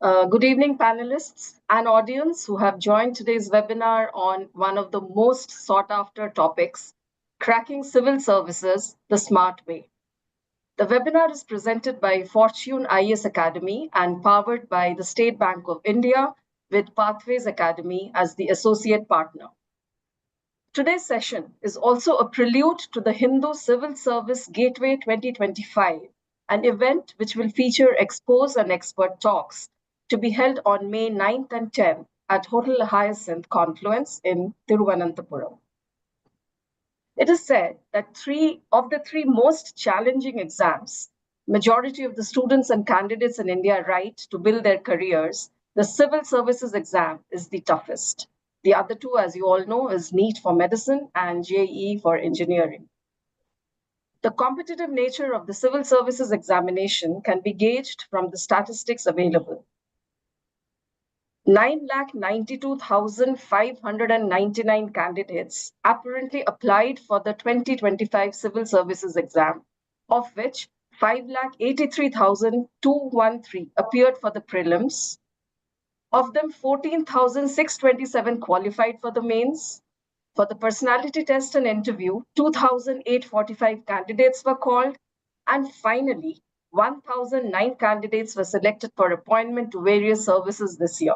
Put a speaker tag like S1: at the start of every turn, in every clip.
S1: Good evening, panelists and audience who have joined today's webinar on one of the most sought after topics, cracking civil services the smart way. The webinar is presented by Fortune IAS Academy and powered by the State Bank of India with Pathways Academy as the associate partner. Today's session is also a prelude to the Hindu Civil Service Gateway 2025, an event which will feature expos and expert talks to be held on May 9th and 10th at Hotel Hyacinth Confluence in Thiruvananthapuram. It is said that three of the three most challenging exams majority of the students and candidates in India write to build their careers, the civil services exam is the toughest. The other two, as you all know, is NEET for medicine and JEE for engineering. The competitive nature of the civil services examination can be gauged from the statistics available. 9,92,599 candidates apparently applied for the 2025 civil services exam, of which 5,83,213 appeared for the prelims. Of them, 14,627 qualified for the mains. For the personality test and interview, 2,845 candidates were called. And finally, 1,009 candidates were selected for appointment to various services this year.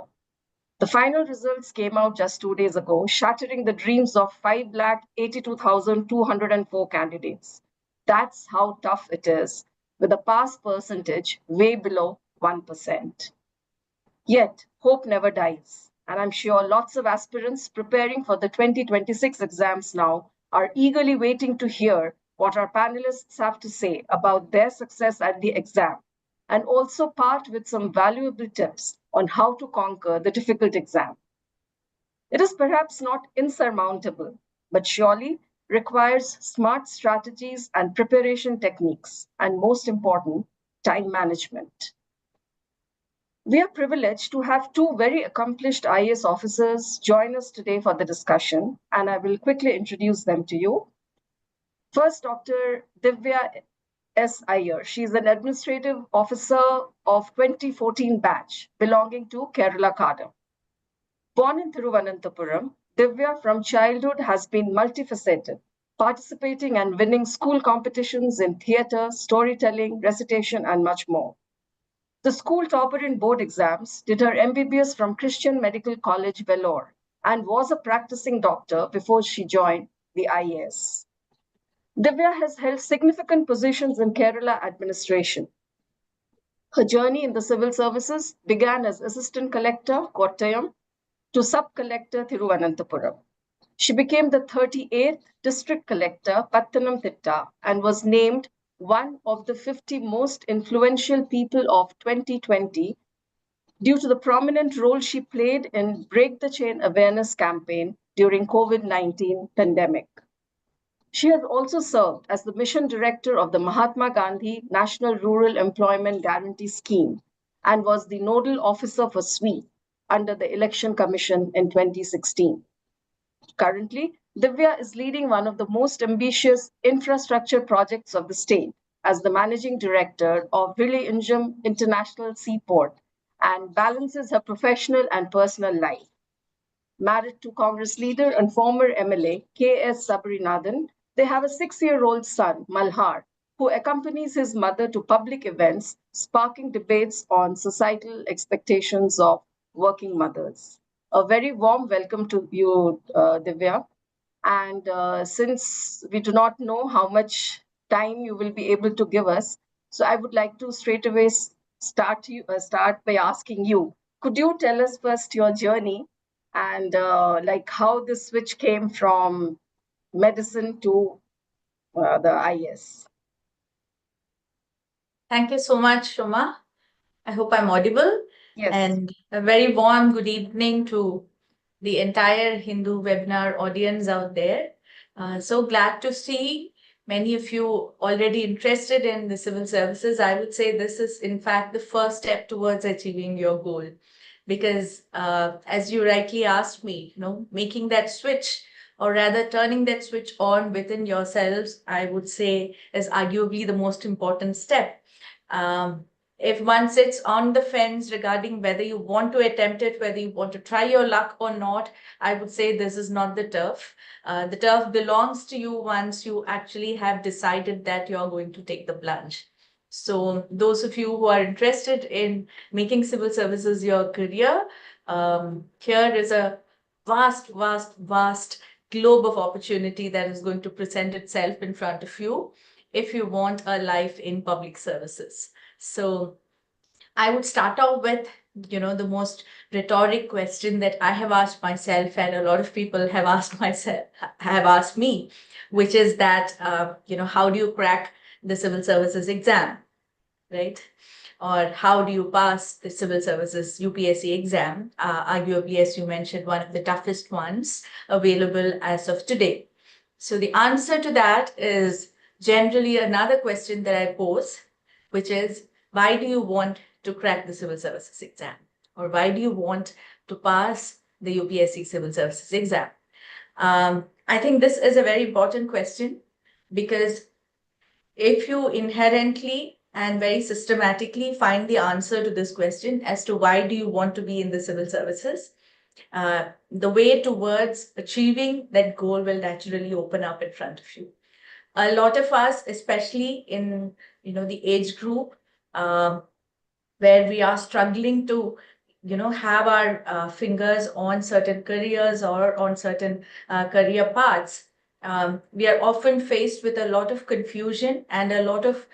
S1: The final results came out just 2 days ago, shattering the dreams of 5,82,204 candidates. That's how tough it is, with a pass percentage way below 1%. Yet, hope never dies. And I'm sure lots of aspirants preparing for the 2026 exams now are eagerly waiting to hear what our panelists have to say about their success at the exam, and also part with some valuable tips on how to conquer the difficult exam. It is perhaps not insurmountable, but surely requires smart strategies and preparation techniques, and most important, time management. We are privileged to have two very accomplished IAS officers join us today for the discussion, and I will quickly introduce them to you. First, Dr. Divya S. Iyer. She's an administrative officer of 2014 batch belonging to Kerala cadre. Born in Thiruvananthapuram, Divya from childhood has been multifaceted, participating and winning school competitions in theatre, storytelling, recitation, and much more. The school topper in board exams, did her MBBS from Christian Medical College, Vellore, and was a practicing doctor before she joined the IAS. Divya has held significant positions in Kerala administration. Her journey in the civil services began as Assistant Collector, Kottayam, to Sub-Collector, Thiruvananthapuram. She became the 38th District Collector, Pattanamthitta, and was named one of the 50 most influential people of 2020 due to the prominent role she played in Break the Chain awareness campaign during COVID-19 pandemic. She has also served as the mission director of the Mahatma Gandhi National Rural Employment Guarantee Scheme and was the nodal officer for SWE under the Election Commission in 2016. Currently, Divya is leading one of the most ambitious infrastructure projects of the state as the managing director of Vizhinjam International Seaport and balances her professional and personal life. Married to Congress leader and former MLA K.S. Sabrinathan, they have a 6-year-old son, Malhar, who accompanies his mother to public events, sparking debates on societal expectations of working mothers. A very warm welcome to you, Divya. And since we do not know how much time you will be able to give us, so I would like to straight away start by asking you, could you tell us first your journey and like how this switch came from medicine to the IS?
S2: Thank you so much, Shoma. I hope I'm audible.
S1: Yes.
S2: And a very warm good evening to the entire Hindu webinar audience out there. So glad to see many of you already interested in the civil services. I would say this is, in fact, the first step towards achieving your goal. Because as you rightly asked me, making that switch or rather turning that switch on within yourselves, I would say is arguably the most important step. Um, if one sits on the fence regarding whether you want to attempt it, whether you want to try your luck or not, I would say this is not the turf. The turf belongs to you once you actually have decided that you're going to take the plunge. So those of you who are interested in making civil services your career, here is a vast globe of opportunity that is going to present itself in front of you if you want a life in public services. So I would start off with, the most rhetoric question that I have asked myself, and a lot of people have asked me, which is that, how do you crack the civil services exam, right? Or how do you pass the civil services UPSC exam? Arguably, as you mentioned, one of the toughest ones available as of today. So the answer to that is generally another question that I pose, which is, why do you want to crack the civil services exam? Or why do you want to pass the UPSC civil services exam? I think this is a very important question, because if you inherently and very systematically find the answer to this question as to why do you want to be in the civil services, the way towards achieving that goal will naturally open up in front of you. A lot of us, especially in the age group where we are struggling to have our fingers on certain careers or on certain career paths, we are often faced with a lot of confusion and a lot of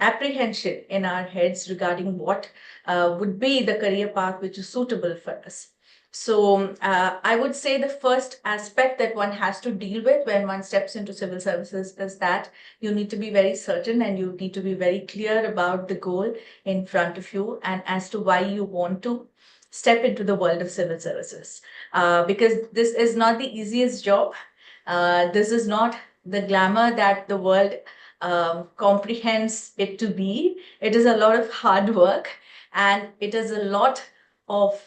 S2: apprehension in our heads regarding what would be the career path which is suitable for us. So I would say the first aspect that one has to deal with when one steps into civil services is that you need to be very certain and you need to be very clear about the goal in front of you and as to why you want to step into the world of civil services. Because this is not the easiest job. This is not the glamour that the world comprehends it to be. It is a lot of hard work, and it is a lot of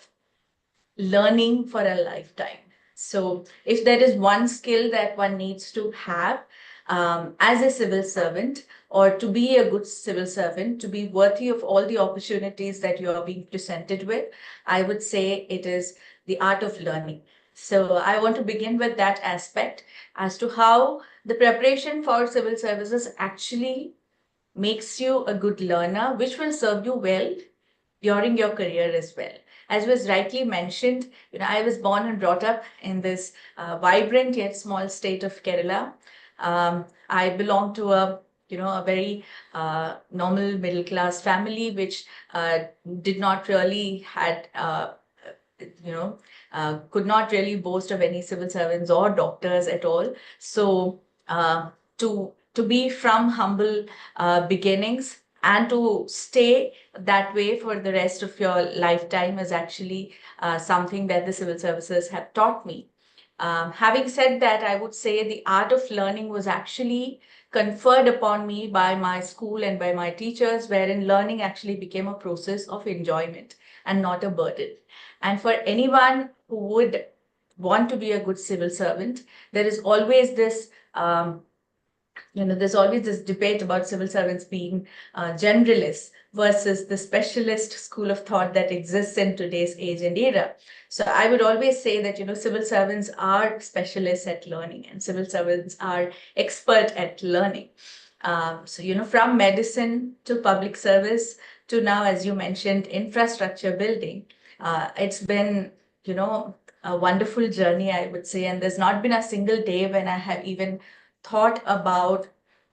S2: learning for a lifetime. So if there is one skill that one needs to have as a civil servant, or to be a good civil servant, to be worthy of all the opportunities that you are being presented with, I would say it is the art of learning. So I want to begin with that aspect as to how the preparation for civil services actually makes you a good learner, which will serve you well during your career as well. As was rightly mentioned, I was born and brought up in this vibrant yet small state of Kerala. I belong to a very normal middle class family, which did not really had could not really boast of any civil servants or doctors at all. So to be from humble beginnings and to stay that way for the rest of your lifetime is actually something that the civil services have taught me. Having said that, I would say the art of learning was actually conferred upon me by my school and by my teachers, wherein learning actually became a process of enjoyment and not a burden. And for anyone who would want to be a good civil servant, there is always this there's always this debate about civil servants being generalists versus the specialist school of thought that exists in today's age and era. So I would always say that, civil servants are specialists at learning and civil servants are expert at learning. From medicine to public service to now, as you mentioned, infrastructure building, it's been, a wonderful journey, I would say. And there's not been a single day when I have even thought about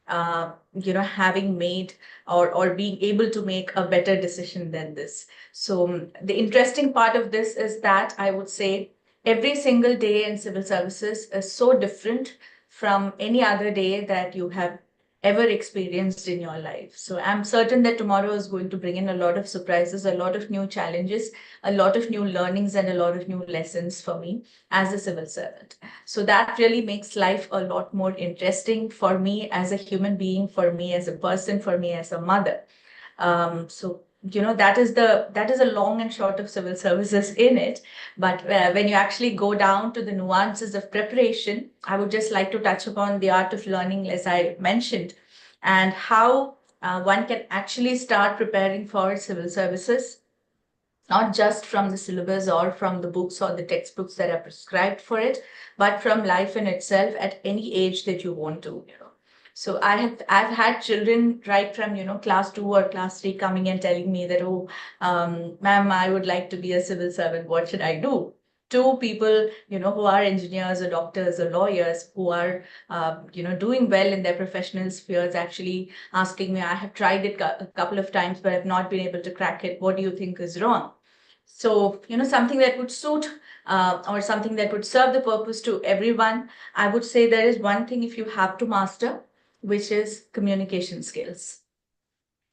S2: having made or being able to make a better decision than this. So the interesting part of this is that I would say every single day in civil services is so different from any other day that you have ever experienced in your life. So I'm certain that tomorrow is going to bring in a lot of surprises, a lot of new challenges, a lot of new learnings, and a lot of new lessons for me as a civil servant. So that really makes life a lot more interesting for me as a human being, for me as a person, for me as a mother. That is a long and short of civil services in it. But when you actually go down to the nuances of preparation, I would just like to touch upon the art of learning, as I mentioned, and how one can actually start preparing for civil services, not just from the syllabus or from the books or the textbooks that are prescribed for it, but from life in itself at any age that you want to, you know. So I've had children right from, you know, class 2 or class 3 coming and telling me that, oh, ma'am, I would like to be a civil servant. What should I do? To people, you know, who are engineers or doctors or lawyers who are, you know, doing well in their professional spheres, actually asking me, I have tried it a couple of times, but I've not been able to crack it. What do you think is wrong? So, you know, something that would suit or something that would serve the purpose to everyone, I would say there is one thing if you have to master, which is communication skills.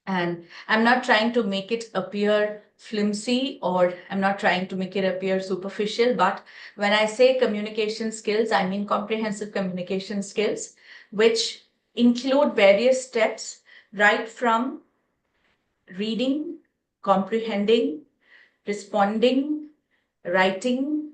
S2: And I'm not trying to make it appear flimsy, or I'm not trying to make it appear superficial, but when I say communication skills, I mean comprehensive communication skills, which include various steps right from reading, comprehending, responding, writing,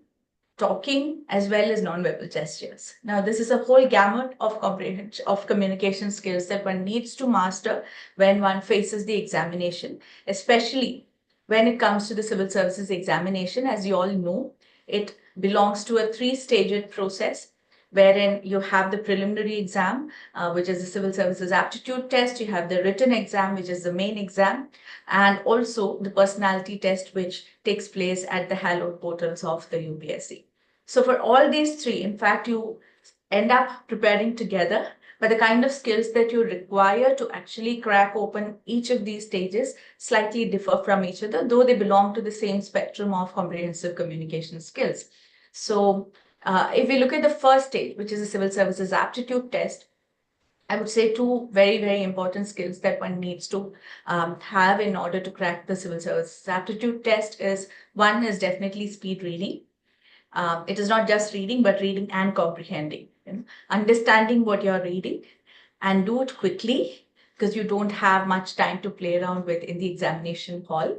S2: talking, as well as nonverbal gestures. Now, this is a whole gamut of comprehension of communication skills that one needs to master when one faces the examination, especially when it comes to the civil services examination. As you all know, it belongs to a three-staged process wherein you have the preliminary exam, which is the civil services aptitude test, you have the written exam, which is the main exam, and also the personality test, which takes place at the hallowed portals of the UPSC. So for all these three, in fact, you end up preparing together, but the kind of skills that you require to actually crack open each of these stages slightly differ from each other, though they belong to the same spectrum of comprehensive communication skills. So if we look at the first stage, which is the civil services aptitude test, I would say two very, very important skills that one needs to have in order to crack the civil services aptitude test is, one is definitely speed reading. It is not just reading, but reading and comprehending. You know? Understanding what you're reading and do it quickly, because you don't have much time to play around with in the examination hall.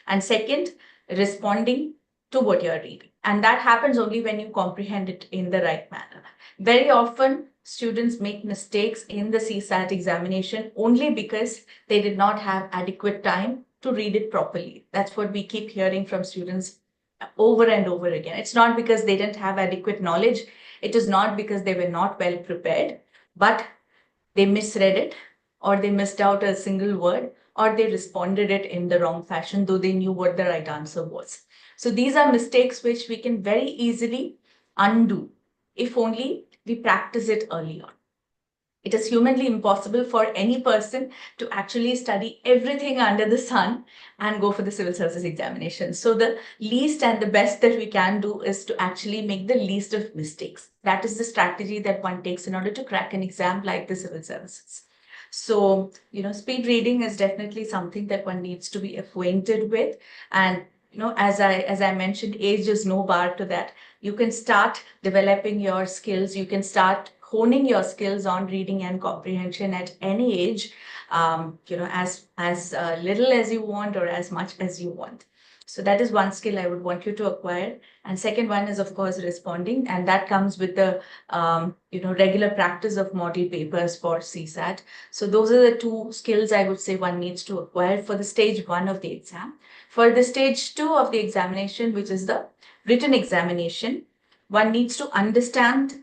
S2: And second, responding to what you're reading. And that happens only when you comprehend it in the right manner. Very often, students make mistakes in the CSAT examination only because they did not have adequate time to read it properly. That's what we keep hearing from students over and over again. It's not because they didn't have adequate knowledge. It is not because they were not well prepared, but they misread it, or they missed out a single word, or they responded it in the wrong fashion, though they knew what the right answer was. So these are mistakes which we can very easily undo if only we practice it early on. It is humanly impossible for any person to actually study everything under the sun and go for the civil services examination. So the least and the best that we can do is to actually make the least of mistakes. That is the strategy that one takes in order to crack an exam like the civil services. So, you know, speed reading is definitely something that one needs to be acquainted with. And, you know, as I mentioned, age is no bar to that. You can start developing your skills. You can start honing your skills on reading and comprehension at any age, you know, as little as you want or as much as you want. So that is one skill I would want you to acquire. And second one is, of course, responding. And that comes with the, you know, regular practice of model papers for CSAT. So those are the two skills I would say one needs to acquire for the stage 1 of the exam. For the stage 2 of the examination, which is the written examination, one needs to understand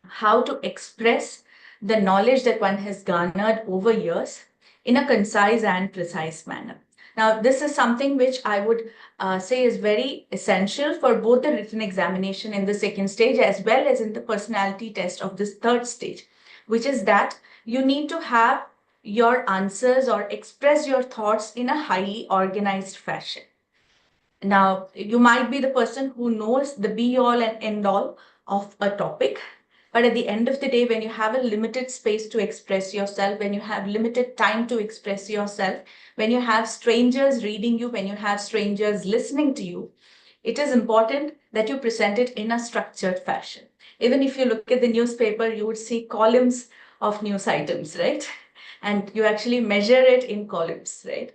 S2: how to express the knowledge that one has garnered over years in a concise and precise manner. Now, this is something which I would say is very essential for both the written examination in the second stage as well as in the personality test of this third stage, which is that you need to have your answers or express your thoughts in a highly organized fashion. Now, you might be the person who knows the be-all and end-all of a topic, but at the end of the day, when you have a limited space to express yourself, when you have limited time to express yourself, when you have strangers reading you, when you have strangers listening to you, it is important that you present it in a structured fashion. Even if you look at the newspaper, you would see columns of news items, right? And you actually measure it in columns, right?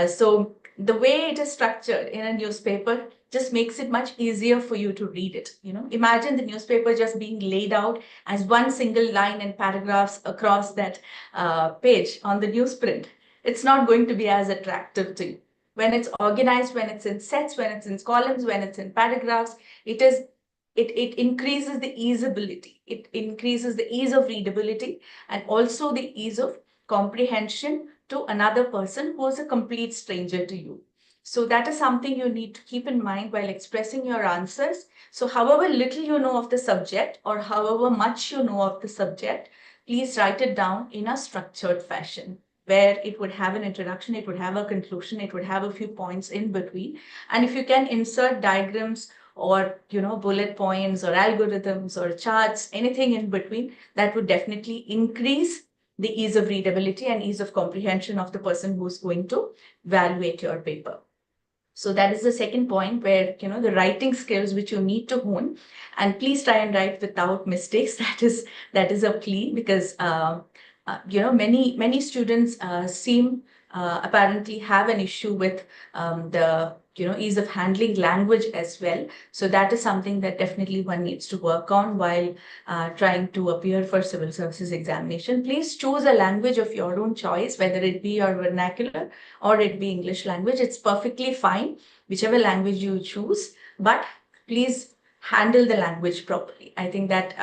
S2: So the way it is structured in a newspaper just makes it much easier for you to read it. Imagine the newspaper just being laid out as one single line and paragraphs across that page on the newsprint. It's not going to be as attractive to you. When it's organized, when it's in sets, when it's in columns, when it's in paragraphs, it increases the easeability. It increases the ease of readability and also the ease of comprehension to another person who is a complete stranger to you. So that is something you need to keep in mind while expressing your answers. So however little you know of the subject or however much you know of the subject, please write it down in a structured fashion where it would have an introduction, it would have a conclusion, it would have a few points in between. And if you can insert diagrams or bullet points or algorithms or charts, anything in between, that would definitely increase the ease of readability and ease of comprehension of the person who's going to evaluate your paper. So that is the second point where, the writing skills which you need to hone, and please try and write without mistakes. That is a plea, because, many students seem apparently have an issue with the ease of handling language as well. So that is something that definitely one needs to work on while trying to appear for civil services examination. Please choose a language of your own choice, whether it be your vernacular or it be English language. It's perfectly fine, whichever language you choose, but please handle the language properly. I think that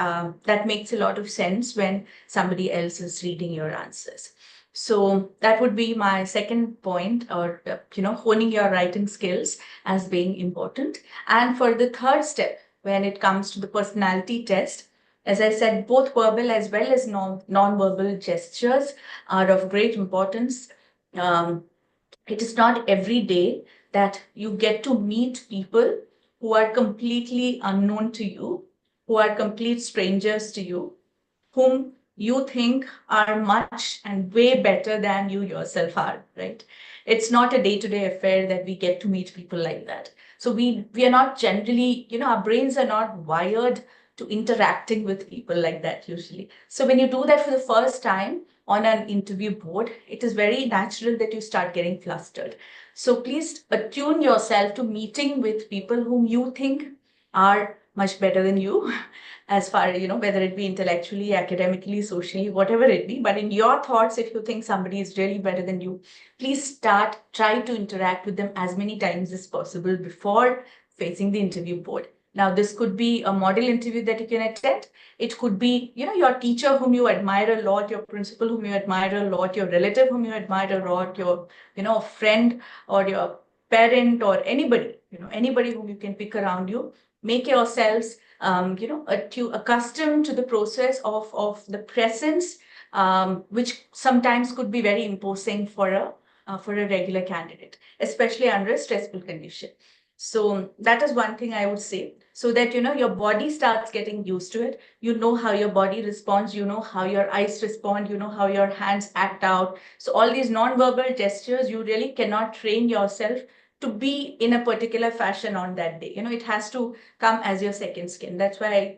S2: that makes a lot of sense when somebody else is reading your answers. So that would be my second point, or honing your writing skills as being important. And for the third step, when it comes to the personality test, as I said, both verbal as well as non-verbal gestures are of great importance. It is not every day that you get to meet people who are completely unknown to you, who are complete strangers to you, whom you think are much and way better than you yourself are, right? It's not a day-to-day affair that we get to meet people like that. So we are not generally, our brains are not wired to interacting with people like that usually. So when you do that for the first time on an interview board, it is very natural that you start getting flustered. So please attune yourself to meeting with people whom you think are much better than you, as far, whether it be intellectually, academically, socially, whatever it be. But in your thoughts, if you think somebody is really better than you, please try to interact with them as many times as possible before facing the interview board. Now, this could be a model interview that you can attend. It could be, your teacher whom you admire a lot, your principal whom you admire a lot, your relative whom you admire a lot, your, friend or your parent or anybody, anybody whom you can pick around you. Make yourselves, accustomed to the process of the presence, which sometimes could be very imposing for a regular candidate, especially under a stressful condition. So that is one thing I would say, so that, your body starts getting used to it. You know how your body responds, you know how your eyes respond, you know how your hands act out. So all these non-verbal gestures, you really cannot train yourself to be in a particular fashion on that day. It has to come as your second skin. That's why I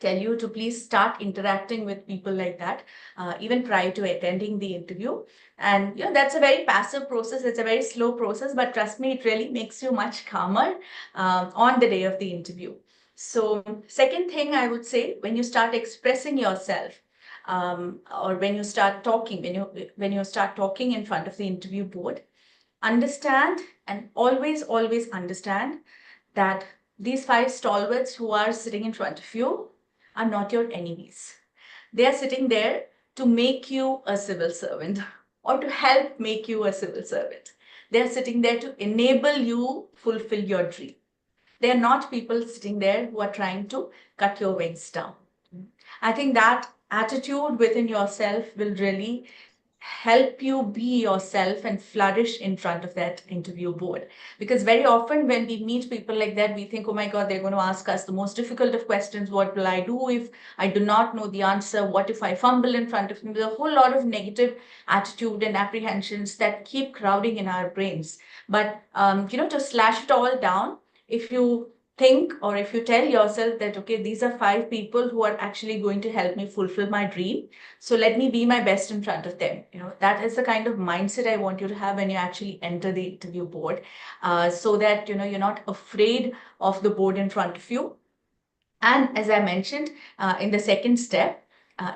S2: tell you to please start interacting with people like that, even prior to attending the interview. And that's a very passive process. It's a very slow process, but trust me, it really makes you much calmer on the day of the interview. So second thing I would say, when you start expressing yourself, or when you start talking, when you start talking in front of the interview board, understand, and always understand, that these 5 stalwarts who are sitting in front of you are not your enemies. They are sitting there to make you a civil servant or to help make you a civil servant. They are sitting there to enable you fulfill your dream. They are not people sitting there who are trying to cut your wings down. I think that attitude within yourself will really help you be yourself and flourish in front of that interview board. Because very often when we meet people like that, we think, oh my God, they're going to ask us the most difficult of questions. What will I do if I do not know the answer? What if I fumble in front of them? There's a whole lot of negative attitude and apprehensions that keep crowding in our brains. But, to slash it all down, if you think, or if you tell yourself that, okay, these are 5 people who are actually going to help me fulfill my dream, so let me be my best in front of them. That is the kind of mindset I want you to have when you actually enter the interview board, so that you're not afraid of the board in front of you. And as I mentioned, in the second step,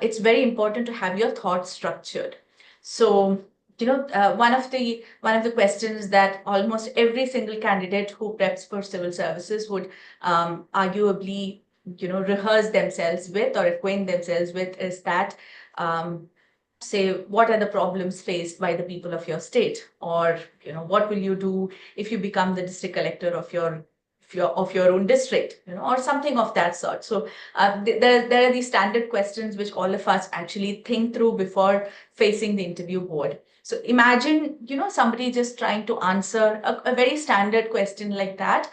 S2: it's very important to have your thoughts structured. So, one of the questions that almost every single candidate who preps for civil services would arguably, rehearse themselves with or acquaint themselves with is that, say, what are the problems faced by the people of your state, or what will you do if you become the district collector of your own district, or something of that sort. So there are these standard questions which all of us actually think through before facing the interview board. So imagine, somebody just trying to answer a very standard question like that.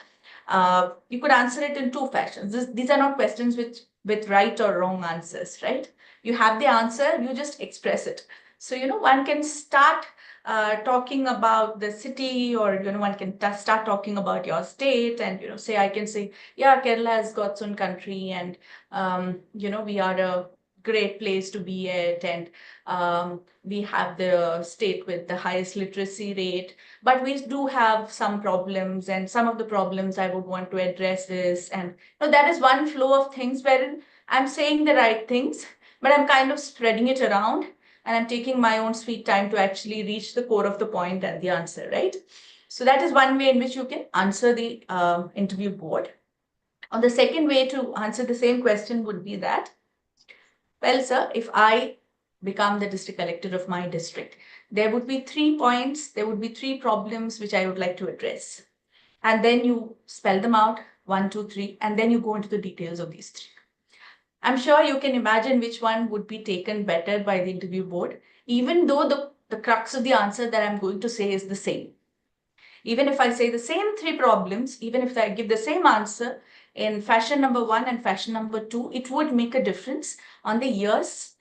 S2: You could answer it in 2 fashions. These are not questions with right or wrong answers, right? You have the answer, you just express it. So, one can start talking about the city, or one can start talking about your state, and say, I can say, yeah, Kerala has got its own country, and we are a great place to be at, and we have the state with the highest literacy rate, but we do have some problems, and some of the problems I would want to address is, and that is one flow of things wherein I'm saying the right things, but I'm kind of spreading it around, and I'm taking my own sweet time to actually reach the core of the point and the answer, right? So that is one way in which you can answer the interview board. On the second way to answer the same question would be that, well, sir, if I become the district collector of my district, there would be 3 points, there would be 3 problems which I would like to address. And then you spell them out, 1, 2, 3, and then you go into the details of these 3. I'm sure you can imagine which one would be taken better by the interview board, even though the crux of the answer that I'm going to say is the same. Even if I say the same 3 problems, even if I give the same answer in fashion number 1 and fashion number 2, it would make a difference on the years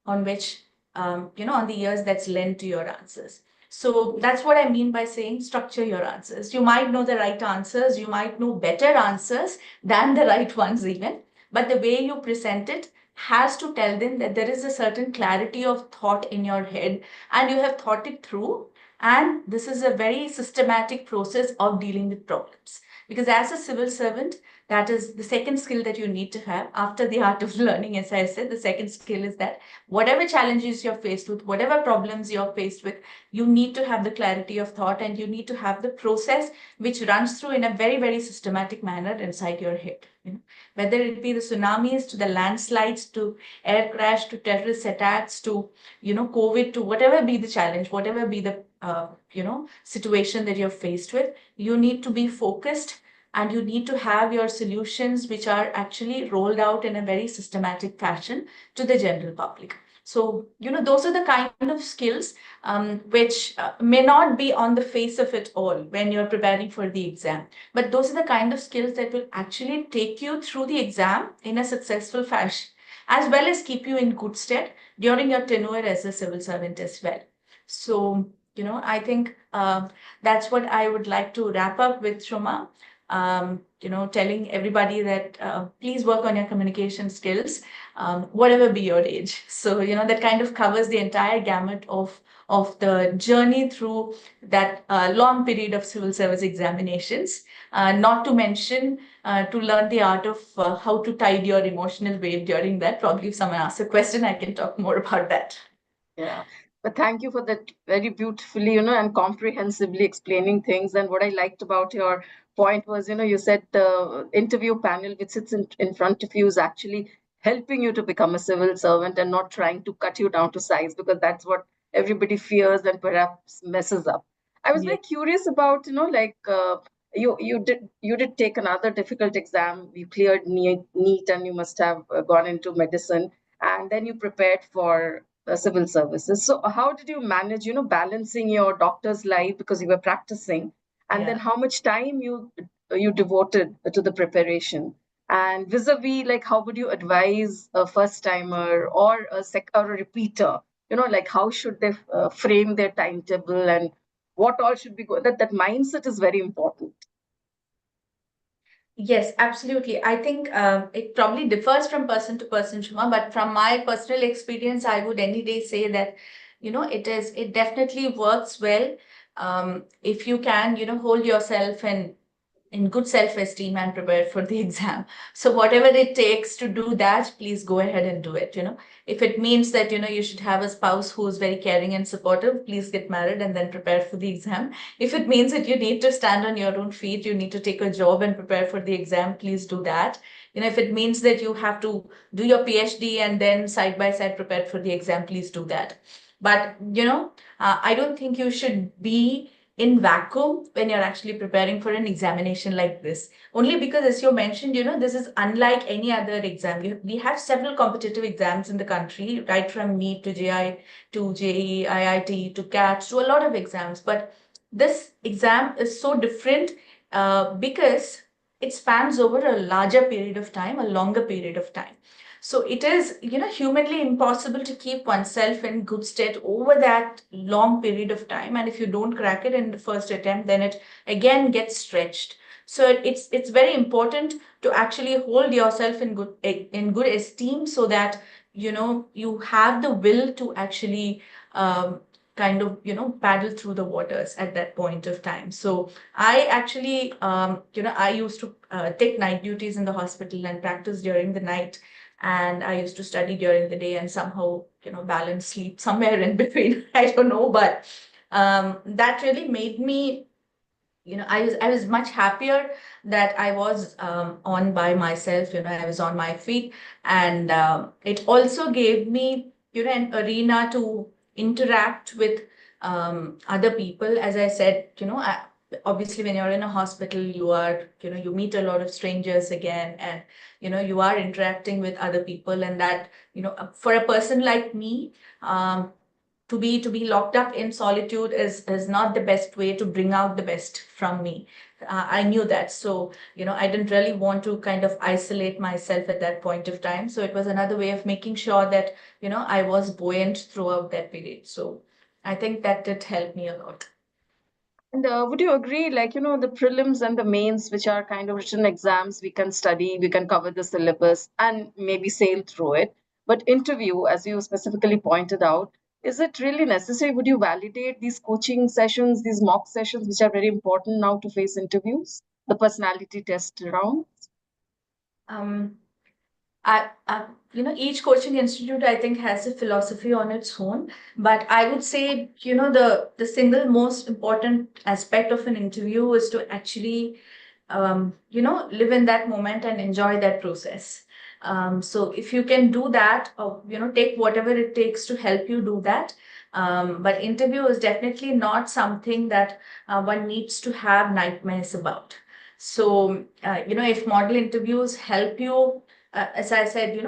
S2: on which, on the years that's lent to your answers. So that's what I mean by saying structure your answers. You might know the right answers, you might know better answers than the right ones even, but the way you present it has to tell them that there is a certain clarity of thought in your head, and you have thought it through, and this is a very systematic process of dealing with problems. Because as a civil servant, that is the second skill that you need to have after the art of learning. As I said, the second skill is that whatever challenges you're faced with, whatever problems you're faced with, you need to have the clarity of thought, and you need to have the process which runs through in a very, very systematic manner inside your head. Whether it be the tsunamis, to the landslides, to air crash, to terrorist attacks, to COVID, to whatever be the challenge, whatever be the situation that you're faced with, you need to be focused, and you need to have your solutions which are actually rolled out in a very systematic fashion to the general public. So, those are the kind of skills which may not be on the face of it all when you're preparing for the exam. But those are the kind of skills that will actually take you through the exam in a successful fashion, as well as keep you in good stead during your tenure as a civil servant as well. So, I think that's what I would like to wrap up with, Shoma. Telling everybody that please work on your communication skills, whatever be your age. So, that kind of covers the entire gamut of the journey through that long period of civil service examinations. Not to mention to learn the art of how to tide your emotional weight during that. Probably if someone asks a question, I can talk more about that.
S1: Yeah. But thank you for that very beautifully, and comprehensively explaining things. And what I liked about your point was, you said the interview panel which sits in front of you is actually helping you to become a civil servant and not trying to cut you down to size, because that's what everybody fears and perhaps messes up. I was very curious about, like you did take another difficult exam. You cleared NEET, and you must have gone into medicine, and then you prepared for civil services. So how did you manage, balancing your doctor's life because you were practicing, and then how much time you devoted to the preparation? And vis-a-vis, like, how would you advise a first timer or or a repeater? Like, how should they frame their timetable, and what all should be going? That mindset is very important.
S2: Yes, absolutely. I think it probably differs from person to person, Shuma, but from my personal experience, I would any day say that, it definitely works well if you can, hold yourself in good self-esteem and prepare for the exam. So whatever it takes to do that, please go ahead and do it. If it means that, you should have a spouse who's very caring and supportive, please get married and then prepare for the exam. If it means that you need to stand on your own feet, you need to take a job and prepare for the exam, please do that. If it means that you have to do your PhD and then side by side prepare for the exam, please do that. But, I don't think you should be in vacuum when you're actually preparing for an examination like this. Only because, as you mentioned, this is unlike any other exam. We have several competitive exams in the country, right from NEET to JI to JEE, IIT to CAT to a lot of exams. But this exam is so different because it spans over a larger period of time, a longer period of time. So it is, humanly impossible to keep oneself in good state over that long period of time. And if you don't crack it in the first attempt, then it again gets stretched. So it's very important to actually hold yourself in good esteem so that you have the will to actually kind of paddle through the waters at that point of time. So I actually I used to take night duties in the hospital and practice during the night, and I used to study during the day and somehow, balance sleep somewhere in between. I don't know, but that really made me, I was much happier that I was on by myself. I was on my feet, and it also gave me, an arena to interact with other people. As I said, obviously when you're in a hospital, you meet a lot of strangers again, and you are interacting with other people, and that, for a person like me, to be locked up in solitude is not the best way to bring out the best from me. I knew that. So, I didn't really want to kind of isolate myself at that point of time. So it was another way of making sure that, I was buoyant throughout that period. So I think that did help me a lot.
S1: And would you agree, like, the prelims and the mains, which are kind of written exams, we can study, we can cover the syllabus and maybe sail through it. But interview, as you specifically pointed out, is it really necessary? Would you validate these coaching sessions, these mock sessions, which are very important now to face interviews, the personality test round?
S2: Um, each coaching institute, I think, has a philosophy on its own. But I would say, the single most important aspect of an interview is to actually, live in that moment and enjoy that process. So if you can do that, or, take whatever it takes to help you do that. But interview is definitely not something that one needs to have nightmares about. So, if model interviews help you, as I said,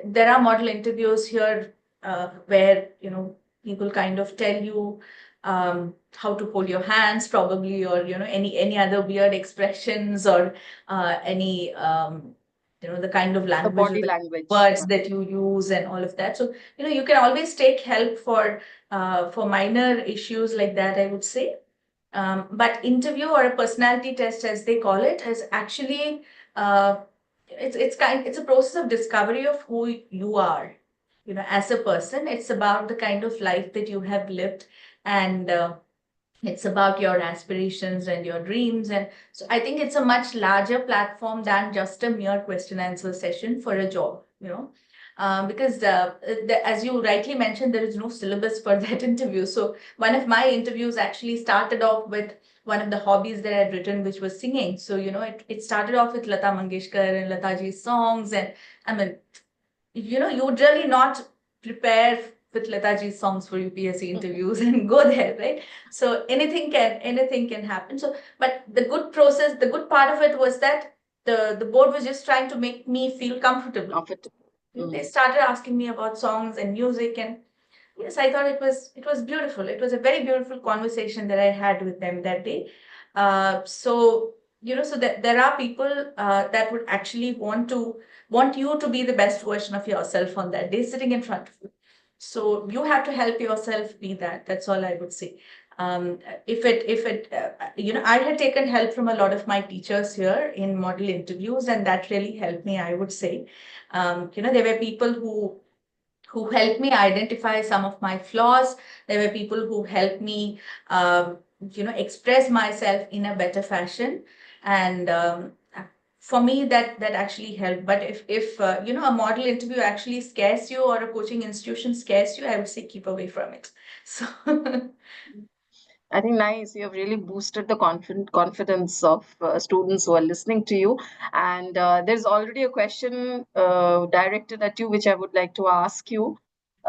S2: there are model interviews here where, people kind of tell you how to hold your hands, probably, or, any other weird expressions, or any, the kind of
S1: The
S2: language or
S1: body
S2: the
S1: language.
S2: words that you use and all of that. So, you can always take help for minor issues like that, I would say. But interview, or a personality test, as they call it, is actually uh, it's a process of discovery of who you are, as a person. It's about the kind of life that you have lived, and it's about your aspirations and your dreams. And so I think it's a much larger platform than just a mere question answer session for a job, because as you rightly mentioned, there is no syllabus for that interview. So one of my interviews actually started off with one of the hobbies that I'd written, which was singing. So, it started off with Lata Mangeshkar and Lataji's songs. And I mean, you would really not prepare with Lataji's songs for UPSC interviews and go there, right? So anything can happen. So, but the good part of it was that the board was just trying to make me feel comfortable.
S1: Comfortable.
S2: They started asking me about songs and music, and yes, I thought it was beautiful. It was a very beautiful conversation that I had with them that day. So, so that there are people that would actually want you to be the best version of yourself on that day, sitting in front of you. So you have to help yourself be that. That's all I would say. I had taken help from a lot of my teachers here in model interviews, and that really helped me, I would say. There were people who helped me identify some of my flaws. There were people who helped me, express myself in a better fashion. And for me, that actually helped. But if a model interview actually scares you or a coaching institution scares you, I would say keep away from it. So
S1: I think nice. You have really boosted the confidence of students who are listening to you. And there's already a question directed at you, which I would like to ask you.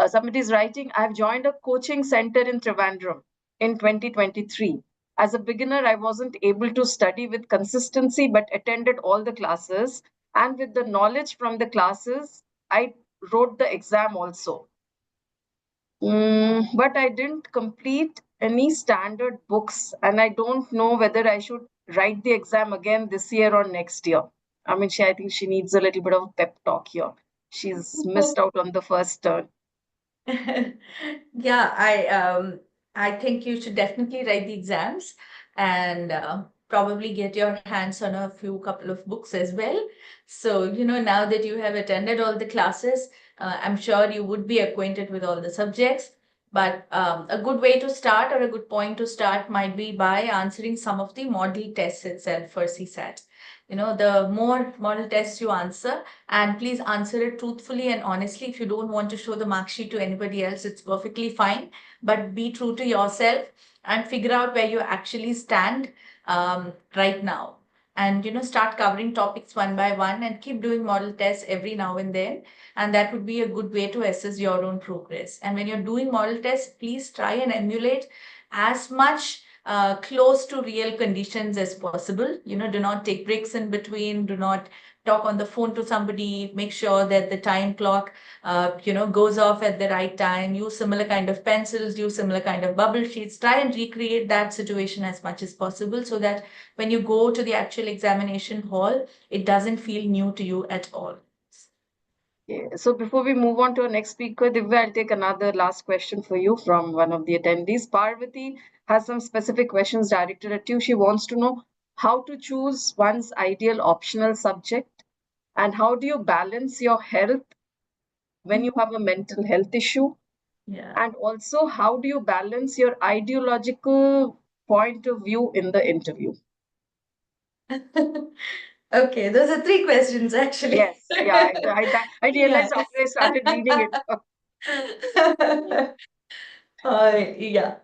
S1: Somebody's writing, I've joined a coaching center in Trivandrum in 2023. As a beginner, I wasn't able to study with consistency, but attended all the classes. And with the knowledge from the classes, I wrote the exam also. But I didn't complete any standard books, and I don't know whether I should write the exam again this year or next year. I mean, I think she needs a little bit of pep talk here. She's missed out on the first turn.
S2: Yeah, I think you should definitely write the exams and probably get your hands on a couple of books as well. So, now that you have attended all the classes, I'm sure you would be acquainted with all the subjects. But a good way to start or a good point to start might be by answering some of the model tests itself for CSAT. The more model tests you answer, and please answer it truthfully and honestly. If you don't want to show the mark sheet to anybody else, it's perfectly fine. But be true to yourself and figure out where you actually stand right now. And start covering topics one by one and keep doing model tests every now and then. And that would be a good way to assess your own progress. And when you're doing model tests, please try and emulate as much close to real conditions as possible. Do not take breaks in between. Do not talk on the phone to somebody. Make sure that the time clock, goes off at the right time. Use similar kind of pencils. Use similar kind of bubble sheets. Try and recreate that situation as much as possible, so that when you go to the actual examination hall, it doesn't feel new to you at all.
S1: Yeah. So before we move on to our next speaker, Divya, I'll take another last question for you from one of the attendees. Parvati has some specific questions directed at you. She wants to know how to choose one's ideal optional subject, and how do you balance your health when you have a mental health issue?
S2: Yeah.
S1: And also, how do you balance your ideological point of view in the interview?
S2: Okay, those are 3 questions actually.
S1: Yes, yeah, I realized
S2: Yeah.
S1: after I started reading it.
S2: Yeah.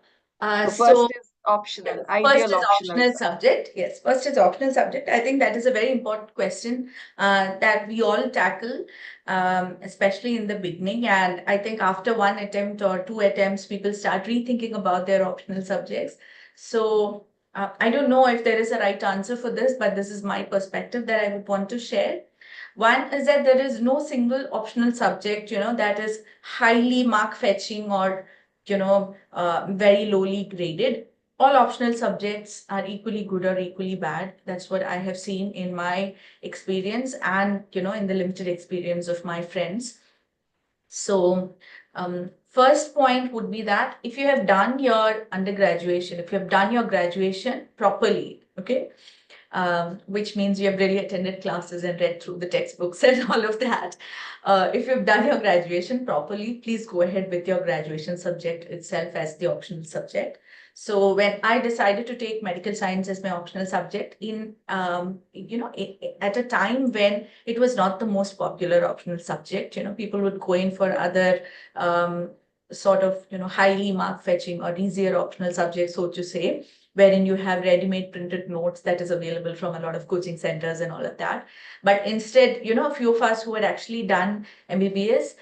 S1: So
S2: So
S1: first is optional,
S2: first
S1: ideal
S2: is
S1: optional.
S2: optional subject. Yes, first is optional subject. I think that is a very important question that we all tackle, especially in the beginning. And I think after one attempt or 2 attempts, people start rethinking about their optional subjects. So I don't know if there is a right answer for this, but this is my perspective that I would want to share. One is that there is no single optional subject, that is highly mark fetching or, very lowly graded. All optional subjects are equally good or equally bad. That's what I have seen in my experience and, in the limited experience of my friends. So, first point would be that if you have done your undergraduation, if you have done your graduation properly, okay, which means you have really attended classes and read through the textbooks and all of that. If you've done your graduation properly, please go ahead with your graduation subject itself as the optional subject. So when I decided to take medical science as my optional subject at a time when it was not the most popular optional subject, people would go in for other sort of, highly mark fetching or easier optional subjects, so to say, wherein you have ready-made printed notes that is available from a lot of coaching centers and all of that. But instead, a few of us who had actually done MBBS,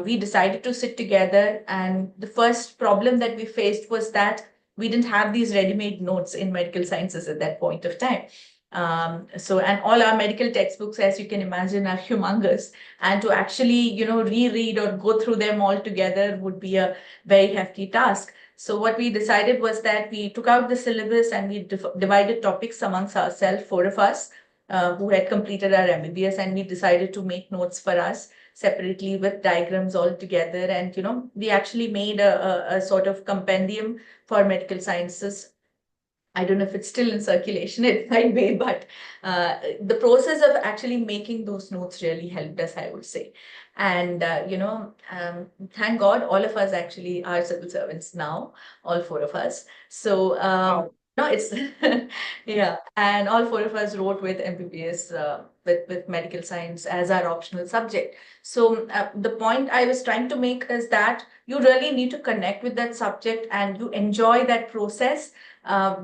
S2: we decided to sit together. And the first problem that we faced was that we didn't have these ready-made notes in medical sciences at that point of time. And all our medical textbooks, as you can imagine, are humongous. And to actually, reread or go through them all together would be a very hefty task. So what we decided was that we took out the syllabus and we divided topics amongst ourselves, 4 of us. who had completed our MBBS, and we decided to make notes for us separately with diagrams all together. And, we actually made a sort of compendium for medical sciences. I don't know if it's still in circulation, it might be, but the process of actually making those notes really helped us, I would say. And, thank God, all of us actually are civil servants now, all four of us. So,
S1: Wow.
S2: no, it's, yeah, and all four of us wrote with MBBS, with medical science as our optional subject. So, the point I was trying to make is that you really need to connect with that subject and you enjoy that process.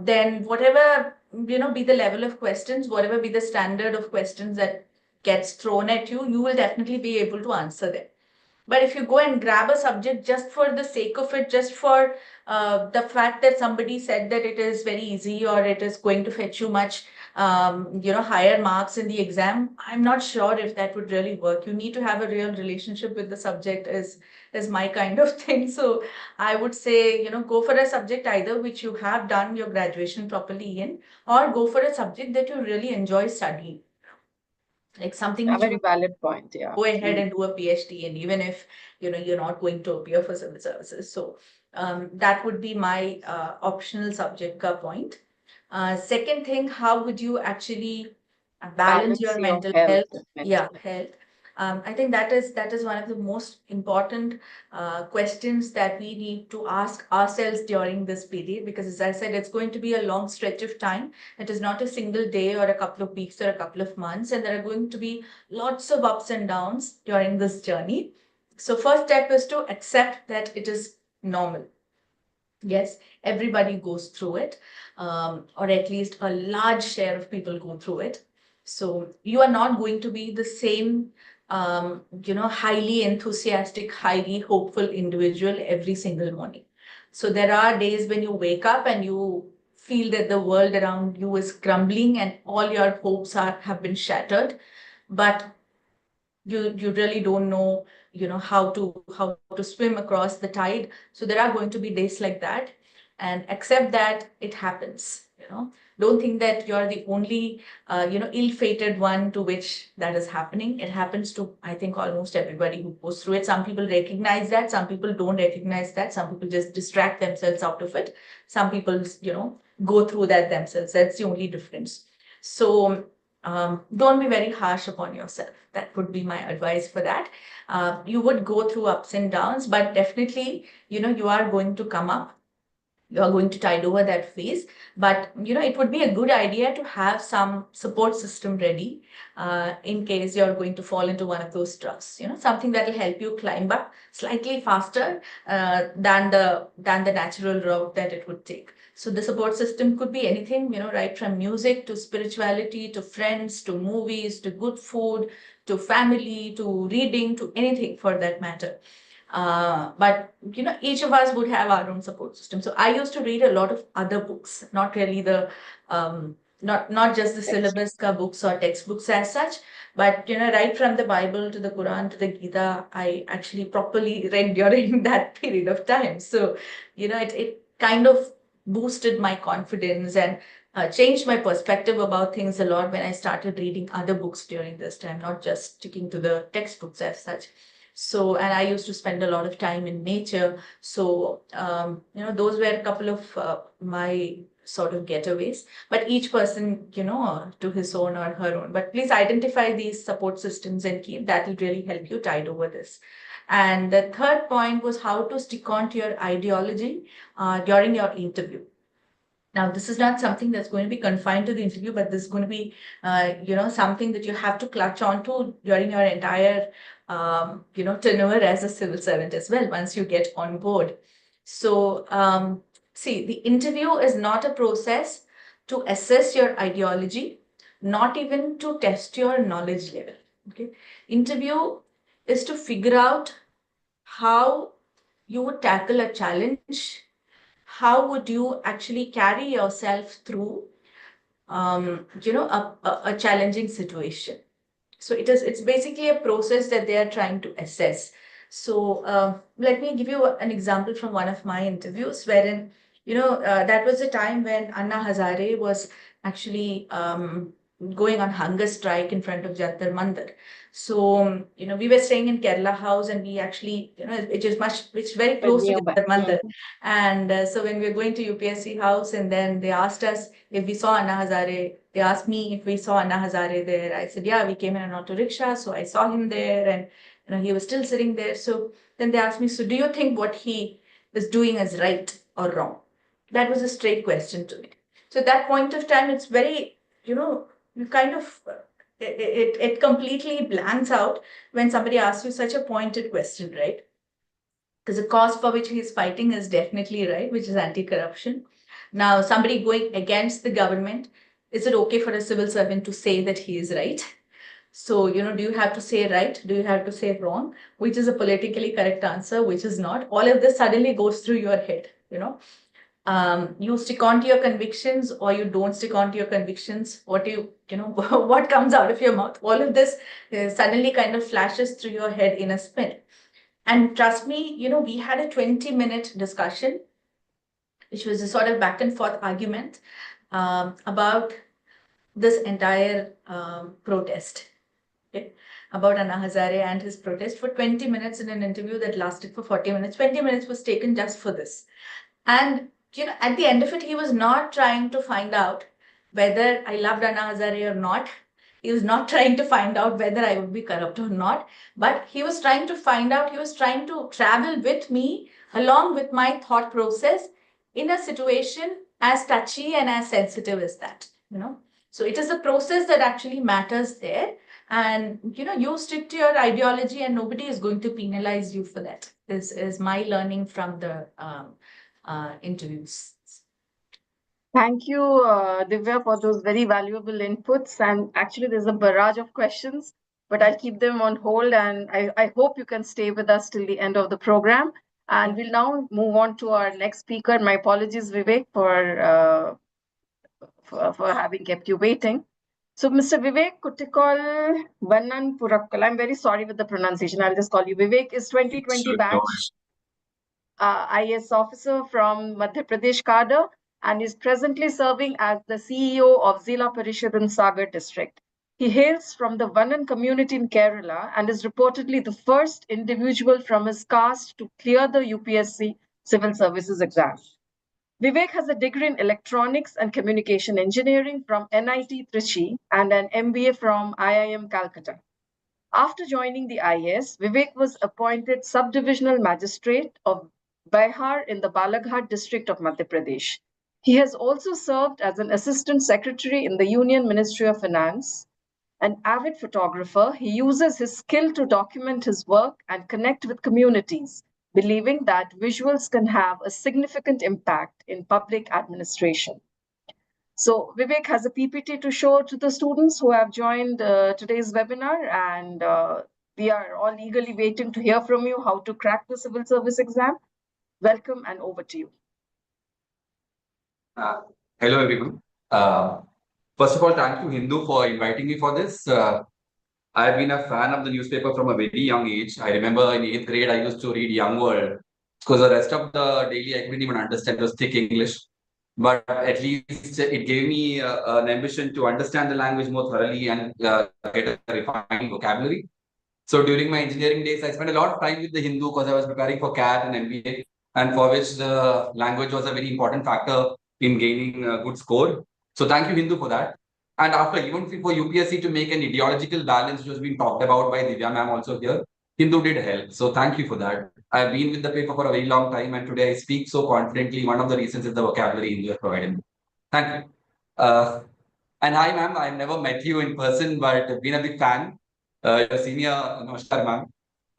S2: Then whatever, be the level of questions, whatever be the standard of questions that gets thrown at you, you will definitely be able to answer them. But if you go and grab a subject just for the sake of it, just for the fact that somebody said that it is very easy or it is going to fetch you much, higher marks in the exam, I'm not sure if that would really work. You need to have a real relationship with the subject, is my kind of thing. So I would say, go for a subject either which you have done your graduation properly in, or go for a subject that you really enjoy studying, like something
S1: A
S2: which
S1: very
S2: you
S1: valid point. Yeah.
S2: go ahead
S1: Mm.
S2: and do a PhD in, even if you're not going to appear for civil services. So that would be my optional subject ka point. Second thing, how would you actually balance
S1: Balance
S2: your
S1: your
S2: mental
S1: health
S2: health?
S1: and mental
S2: Yeah,
S1: health.
S2: health. I think that is one of the most important questions that we need to ask ourselves during this period, because as I said, it's going to be a long stretch of time. It is not a single day or a couple of weeks or a couple of months, and there are going to be lots of ups and downs during this journey. So first step is to accept that it is normal. Yes, everybody goes through it, or at least a large share of people go through it. So you are not going to be the same, highly enthusiastic, highly hopeful individual every single morning. So there are days when you wake up and you feel that the world around you is crumbling and all your hopes have been shattered. But you really don't know, how to swim across the tide. So there are going to be days like that, and accept that it happens. Don't think that you're the only ill-fated one to which that is happening. It happens to, I think, almost everybody who goes through it. Some people recognize that, some people don't recognize that, some people just distract themselves out of it, some people go through that themselves. That's the only difference. So don't be very harsh upon yourself. That would be my advice for that. You would go through ups and downs, but definitely, you are going to come up. You are going to tide over that phase. But, it would be a good idea to have some support system ready in case you're going to fall into one of those troughs. Something that will help you climb up slightly faster than the natural route that it would take. So the support system could be anything, right from music to spirituality to friends to movies to good food to family to reading to anything for that matter. But each of us would have our own support system. So I used to read a lot of other books, not really the not just the
S1: Yes.
S2: syllabus ka books or textbooks as such, but right from the Bible to the Quran to the Gita, I actually properly read during that period of time. So it kind of boosted my confidence and changed my perspective about things a lot when I started reading other books during this time, not just sticking to the textbooks as such. So, and I used to spend a lot of time in nature. So, those were a couple of my sort of getaways. But each person, to his own or her own. But please identify these support systems and keep that will really help you tide over this. And the third point was how to stick on to your ideology during your interview. Now, this is not something that's going to be confined to the interview, but this is going to be, something that you have to clutch onto during your entire, tenure as a civil servant as well, once you get on board. So, see, the interview is not a process to assess your ideology, not even to test your knowledge level. Okay. Interview is to figure out how you would tackle a challenge, how would you actually carry yourself through a challenging situation. So it's basically a process that they are trying to assess. So let me give you an example from one of my interviews, wherein that was a time when Anna Hazare was actually going on hunger strike in front of Jantar Mandir. So, we were staying in Kerala House, and we actually, it's very close to
S1: Nearby.
S2: Jantar Mandir. And so when we were going to UPSC House, and then they asked us if we saw Anna Hazare, they asked me if we saw Anna Hazare there. I said, yeah, we came in an auto rickshaw, so I saw him there, and he was still sitting there. So then they asked me, so do you think what he was doing is right or wrong? That was a straight question to me. So at that point of time, it's very, you kind of, it completely blanks out when somebody asks you such a pointed question, right? Because the cause for which he is fighting is definitely right, which is anti-corruption. Now, somebody going against the government, is it okay for a civil servant to say that he is right? So, do you have to say right? Do you have to say wrong? Which is a politically correct answer, which is not? All of this suddenly goes through your head, you stick on to your convictions or you don't stick on to your convictions. What what comes out of your mouth? All of this suddenly kind of flashes through your head in a spin. And trust me, we had a 20-minute discussion, which was a sort of back and forth argument about this entire protest. Okay? About Anna Hazare and his protest for 20 minutes in an interview that lasted for 40 minutes. 20 minutes was taken just for this. And, at the end of it, he was not trying to find out whether I loved Anna Hazare or not. He was not trying to find out whether I would be corrupt or not. But he was trying to find out, he was trying to travel with me along with my thought process in a situation as touchy and as sensitive as that, So it is the process that actually matters there. And, you stick to your ideology and nobody is going to penalize you for that. This is my learning from the interviews.
S1: Thank you, Divya, for those very valuable inputs. And actually, there's a barrage of questions, but I'll keep them on hold. And I hope you can stay with us till the end of the program. And we'll now move on to our next speaker. My apologies, Vivek, for having kept you waiting. So, Mr. Vivek Kuttikal Vannan Purakkal, I'm very sorry with the pronunciation. I'll just call you Vivek, is 2020 batch IAS officer from Madhya Pradesh cadre and is presently serving as the CEO of Zila Parishad in Sagar district. He hails from the Vannan community in Kerala and is reportedly the first individual from his caste to clear the UPSC civil services exam. Vivek has a degree in electronics and communication engineering from NIT Trichy and an MBA from IIM Calcutta. After joining the IAS, Vivek was appointed subdivisional magistrate of Baihar in the Balaghat district of Madhya Pradesh. He has also served as an assistant secretary in the Union Ministry of Finance. An avid photographer, he uses his skill to document his work and connect with communities, believing that visuals can have a significant impact in public administration. So Vivek has a PPT to show to the students who have joined today's webinar, and we are all eagerly waiting to hear from you how to crack the civil service exam. Welcome and over to you.
S3: Hello, everyone. First of all, thank you, Hindu, for inviting me for this. I've been a fan of the newspaper from a very young age. I remember in 8th grade, I used to read Young World because the rest of the daily I couldn't even understand. It was thick English. But at least it gave me an ambition to understand the language more thoroughly and get a refined vocabulary. So during my engineering days, I spent a lot of time with the Hindu because I was preparing for CAT and MBA, and for which the language was a very important factor in gaining a good score. So thank you, Hindu, for that. And after even for UPSC to make an ideological balance, which was being talked about by Divya ma'am also here, Hindu did help. So thank you for that. I've been with the paper for a very long time, and today I speak so confidently. One of the reasons is the vocabulary Hindu has provided. Thank you. And hi, ma'am. I've never met you in person, but been a big fan. Your senior, Namaskar, ma'am.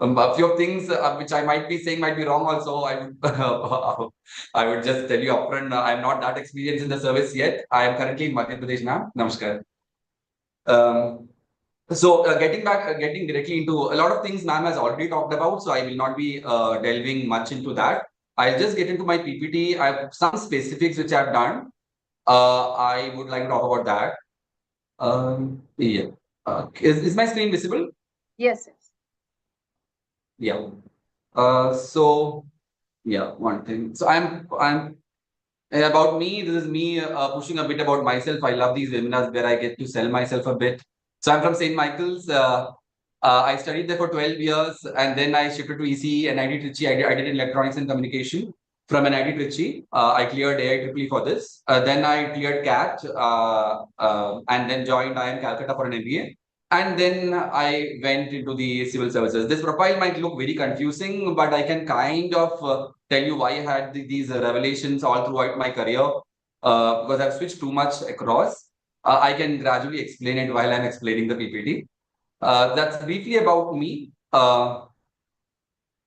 S3: A few of things which I might be saying might be wrong also. I would just tell you upfront, I'm not that experienced in the service yet. I am currently in Madhya Pradesh now. Namaskar. Getting directly into a lot of things ma'am has already talked about, so I will not be delving much into that. I'll just get into my PPT. I have some specifics which I've done. I would like to talk about that. Yeah. Is my screen visible?
S1: Yes.
S3: Yeah. So yeah, one thing. So I'm About me, this is me pushing a bit about myself. I love these webinars where I get to sell myself a bit. So I'm from St. Michael's. I studied there for 12 years and then I shifted to ECE and IIT Trichy. I did electronics and communication from an IIT Trichy. I cleared AIEEE for this. Then I cleared CAT and then joined IIM Calcutta for an MBA. And then I went into the civil services. This profile might look very confusing, but I can kind of tell you why I had these revelations all throughout my career because I've switched too much across. I can gradually explain it while I'm explaining the PPT. That's briefly about me. Now,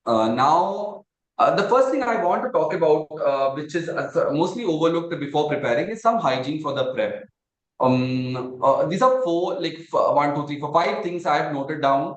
S3: the first thing I want to talk about, which is mostly overlooked before preparing, is some hygiene for the prep. These are four, like 1, 2, 3, 4, 5 things I have noted down,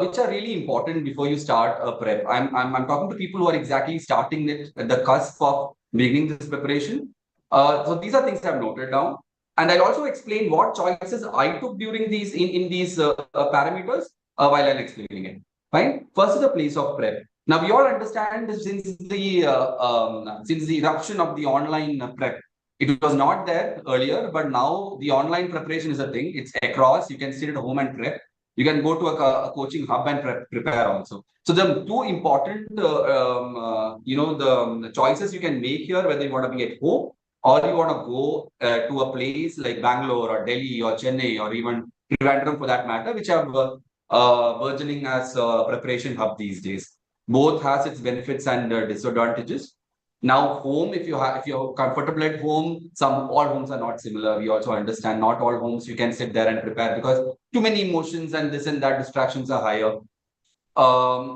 S3: which are really important before you start a prep. I'm talking to people who are exactly starting it at the cusp of beginning this preparation. So these are things I've noted down. And I'll also explain what choices I took during these in these parameters while I'm explaining it. Fine. First is the place of prep. Now we all understand this since the eruption of the online prep. It was not there earlier, but now the online preparation is a thing. It's across. You can sit at home and prep. You can go to a coaching hub and prepare also. So the two important, the choices you can make here, whether you want to be at home or you want to go to a place like Bangalore or Delhi or Chennai or even Trivandrum for that matter, which are burgeoning as a preparation hub these days. Both has its benefits and disadvantages. Now, home, if you're comfortable at home, all homes are not similar. We also understand not all homes you can sit there and prepare because too many emotions and this and that distractions are higher.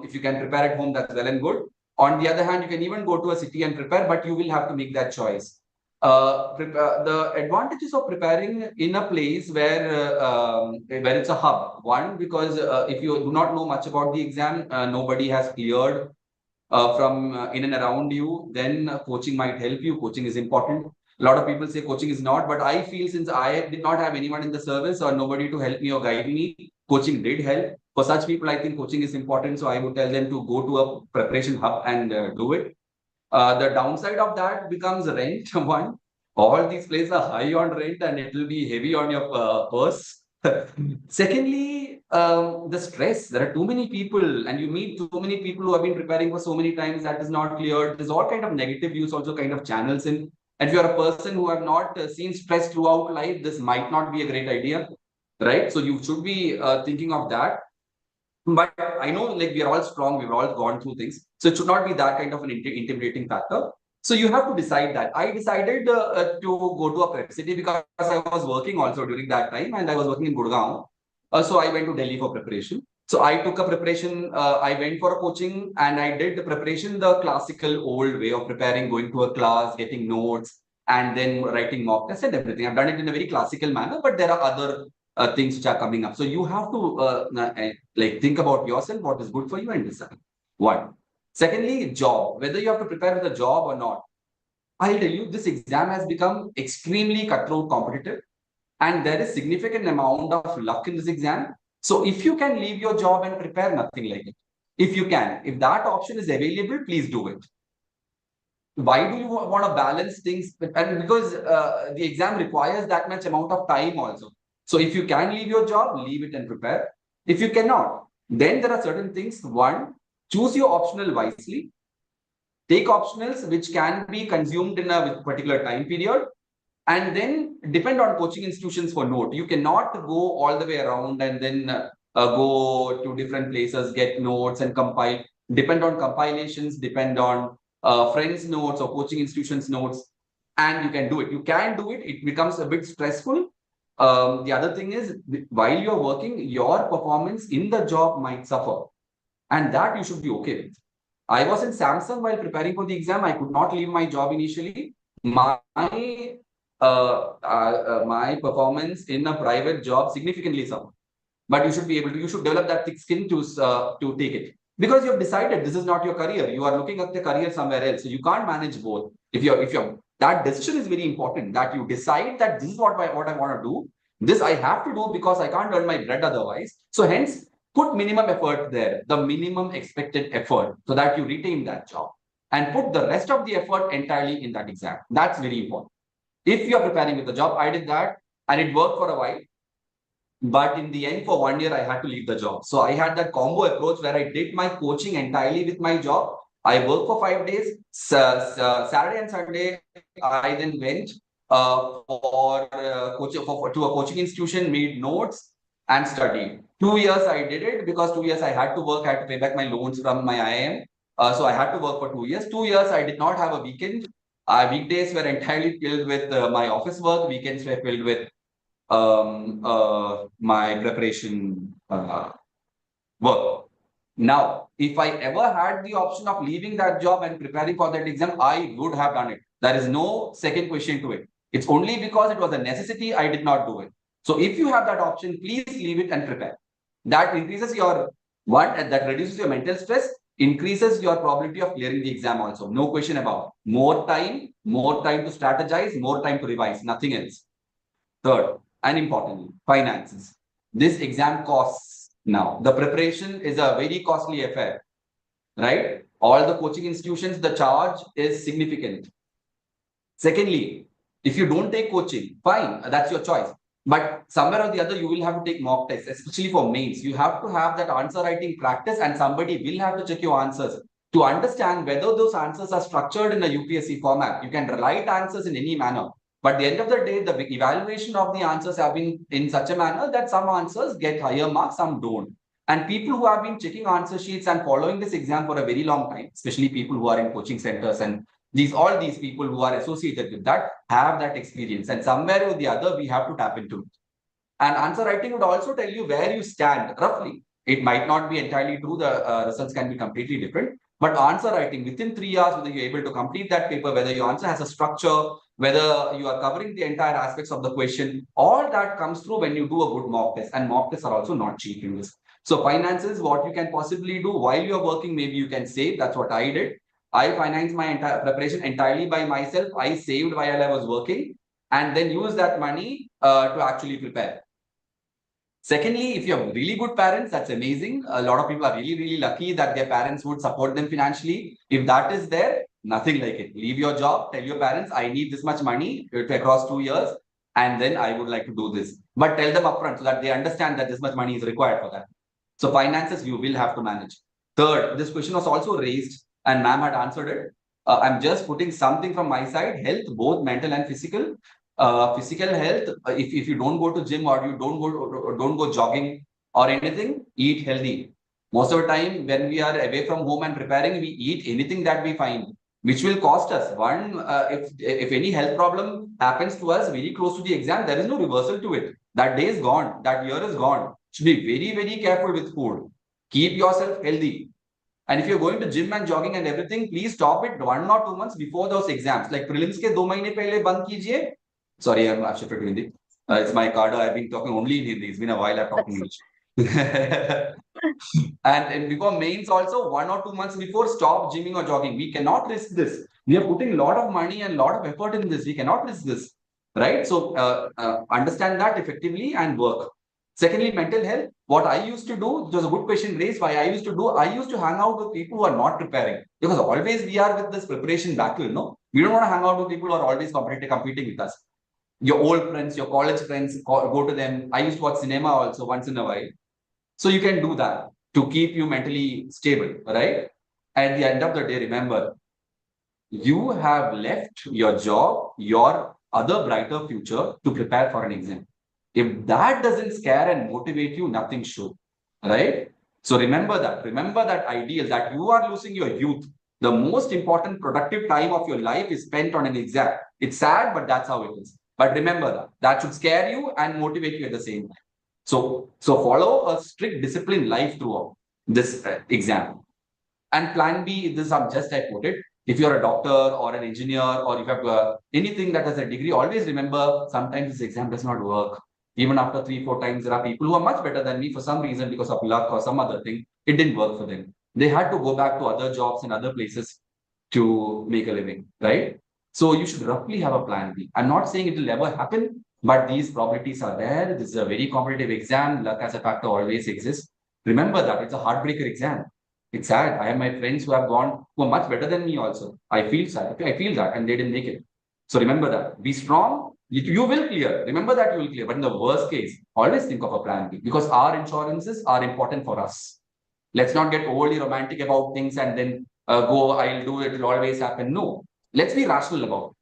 S3: If you can prepare at home, that's well and good. On the other hand, you can even go to a city and prepare, but you will have to make that choice. The advantages of preparing in a place where it's a hub. One, because if you do not know much about the exam, nobody has cleared from in and around you, then coaching might help you. Coaching is important. A lot of people say coaching is not, but I feel since I did not have anyone in the service or nobody to help me or guide me, coaching did help. For such people, I think coaching is important. So I would tell them to go to a preparation hub and do it. The downside of that becomes rent. One, all these places are high on rent and it will be heavy on your purse. Secondly, the stress. There are too many people and you meet too many people who have been preparing for so many times that is not cleared. There's all kind of negative views also kind of channels in. And if you're a person who have not seen stress throughout life, this might not be a great idea, right? So you should be thinking of that. But I know like we are all strong, we've all gone through things. So it should not be that kind of an intimidating factor. So you have to decide that. I decided to go to a prep city because I was working also during that time and I was working in Gurgaon. So I went to Delhi for preparation. So I took a preparation, I went for a coaching and I did the preparation the classical old way of preparing, going to a class, getting notes, and then writing mock tests and everything. I've done it in a very classical manner, but there are other things which are coming up. So you have to like think about yourself, what is good for you and decide. One. Secondly, job, whether you have to prepare for the job or not. I'll tell you, this exam has become extremely cutthroat competitive and there is significant amount of luck in this exam. So if you can leave your job and prepare, nothing like it. If you can, if that option is available, please do it. Why do you want to balance things? And because the exam requires that much amount of time also. So if you can leave your job, leave it and prepare. If you cannot, then there are certain things. One, choose your optional wisely. Take optionals which can be consumed in a particular time period and then depend on coaching institutions for note. You cannot go all the way around and then go to different places, get notes and compile. Depend on compilations, depend on friends' notes or coaching institutions' notes, and you can do it. You can do it. It becomes a bit stressful. The other thing is, while you're working, your performance in the job might suffer, and that you should be okay with. I was in Samsung while preparing for the exam. I could not leave my job initially. My my performance in a private job significantly suffered. But you should be able to. You should develop that thick skin to take it because you have decided this is not your career. You are looking at the career somewhere else. So you can't manage both. If you're that decision is very important. That you decide that this is what I want to do. This I have to do because I can't earn my bread otherwise. So hence put minimum effort there, the minimum expected effort, so that you retain that job. and put the rest of the effort entirely in that exam. That's very important. If you're preparing with the job, I did that and it worked for a while. But in the end, for 1 year, I had to leave the job. So I had that combo approach where I did my coaching entirely with my job. I worked for 5 days. Saturday and Sunday, I then went to a coaching institution, made notes, and studied. 2 years I did it because 2 years I had to work, I had to pay back my loans from my IIM. So I had to work for 2 years. 2 years I did not have a weekend. Weekdays were entirely filled with my office work. Weekends were filled with my preparation work. Now, if I ever had the option of leaving that job and preparing for that exam, I would have done it. There is no second question to it. It's only because it was a necessity I did not do it. So if you have that option, please leave it and prepare. That increases your that reduces your mental stress, increases your probability of clearing the exam also. No question about it. More time to strategize, more time to revise, nothing else. Third, and importantly, finances. This exam costs now. The preparation is a very costly affair, right? All the coaching institutions, the charge is significant. Secondly, if you don't take coaching, fine, that's your choice. But somewhere or the other, you will have to take mock tests, especially for mains. You have to have that answer writing practice, and somebody will have to check your answers to understand whether those answers are structured in a UPSC format. You can write answers in any manner. But at the end of the day, the evaluation of the answers have been in such a manner that some answers get higher marks, some don't. And people who have been checking answer sheets and following this exam for a very long time, especially people who are in coaching centers and all these people who are associated with that have that experience. And somewhere or the other, we have to tap into it. And answer writing would also tell you where you stand roughly. It might not be entirely true. The results can be completely different. But answer writing within 3 hours, whether you're able to complete that paper, whether your answer has a structure, whether you are covering the entire aspects of the question, all that comes through when you do a good mock test. And mock tests are also not cheap in this. So finances, what you can possibly do while you're working, maybe you can save. That's what I did. I financed my entire preparation entirely by myself. I saved while I was working and then used that money to actually prepare. Secondly, if you have really good parents, that's amazing. A lot of people are really, really lucky that their parents would support them financially. If that is there, nothing like it. Leave your job, tell your parents, I need this much money across 2 years, and then I would like to do this. But tell them upfront so that they understand that this much money is required for that. So finances, you will have to manage. Third, this question was also raised and ma'am had answered it. I'm just putting something from my side, health, both mental and physical. Physical health, if you don't go to gym or you don't go jogging or anything, eat healthy. Most of the time when we are away from home and preparing, we eat anything that we find, which will cost us. One, if any health problem happens to us very close to the exam, there is no reversal to it. That day is gone. That year is gone. Should be very, very careful with food. Keep yourself healthy. And if you're going to gym and jogging and everything, please stop it 1 or 2 months before those exams. Like prelims ke 2 mahine pehle band kijiye. Sorry, I've shifted to Hindi. It's my card. I've been talking only in Hindi. It's been a while I've talked English. and before mains also, 1 or 2 months before, stop gymming or jogging. We cannot risk this. We are putting a lot of money and a lot of effort in this. We cannot risk this, right? So understand that effectively and work. Secondly, mental health. What I used to do, there's a good question raised why I used to hang out with people who are not preparing. Because always we are with this preparation battle, no? We don't want to hang out with people who are always competing with us. Your old friends, your college friends, go to them. I used to watch cinema also once in a while. So you can do that to keep you mentally stable, right? At the end of the day, remember, you have left your job, your other brighter future to prepare for an exam. If that doesn't scare and motivate you, nothing should, right? So remember that ideal that you are losing your youth. The most important productive time of your life is spent on an exam. It's sad, but that's how it is. But remember that should scare you and motivate you at the same time. So follow a strict disciplined life throughout this exam. And plan B, this I put it. If you're a doctor or an engineer or if you have anything that has a degree, always remember sometimes this exam does not work. Even after 3-4 times, there are people who are much better than me for some reason because of luck or some other thing. It didn't work for them. They had to go back to other jobs and other places to make a living, right? So you should roughly have a plan B. I'm not saying it will never happen, but these probabilities are there. This is a very competitive exam. Luck as a factor always exists. Remember that it's a heartbreaker exam. It's sad. I have my friends who have gone, who are much better than me also. I feel sad. I feel that, and they didn't make it. So remember that. Be strong. You will clear. Remember that you will clear. But in the worst case, always think of a plan B, because our insurances are important for us. Let's not get overly romantic about things and then go, I'll do it, it'll always happen. No. Let's be rational about it.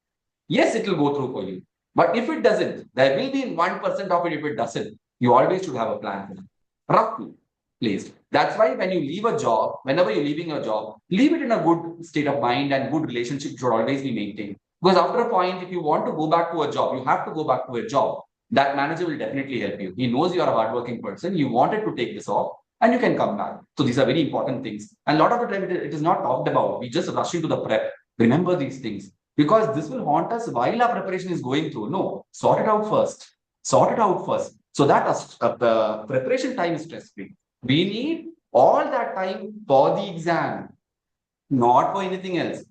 S3: Yes, it will go through for you. But if it doesn't, there will be 1% of it if it doesn't. You always should have a plan for that. Roughly placed. That's why when you leave a job, whenever you're leaving a job, leave it in a good state of mind, and good relationship should always be maintained. Because after a point, if you want to go back to a job, you have to go back to a job. That manager will definitely help you. He knows you are a hardworking person. You wanted to take this off, and you can come back. So these are very important things. And a lot of the time, it is not talked about. We just rush into the prep. Remember these things, because this will haunt us while our preparation is going through. No, sort it out first. Sort it out first. So that preparation time is stress-free. We need all that time for the exam, not for anything else.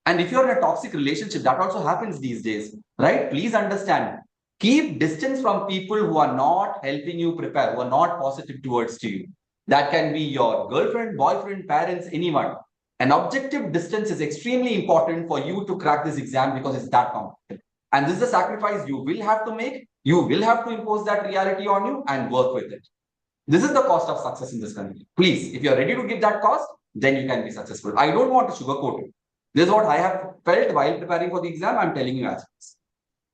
S3: And if you're in a toxic relationship, that also happens these days, right? Please understand. Keep distance from people who are not helping you prepare, who are not positive towards you. That can be your girlfriend, boyfriend, parents, anyone. An objective distance is extremely important for you to crack this exam, because it's that competitive. And this is the sacrifice you will have to make. You will have to impose that reality on you and work with it. This is the cost of success in this country. Please, if you're ready to give that cost, then you can be successful. I don't want to sugarcoat it. This is what I have felt while preparing for the exam. I'm telling you as is.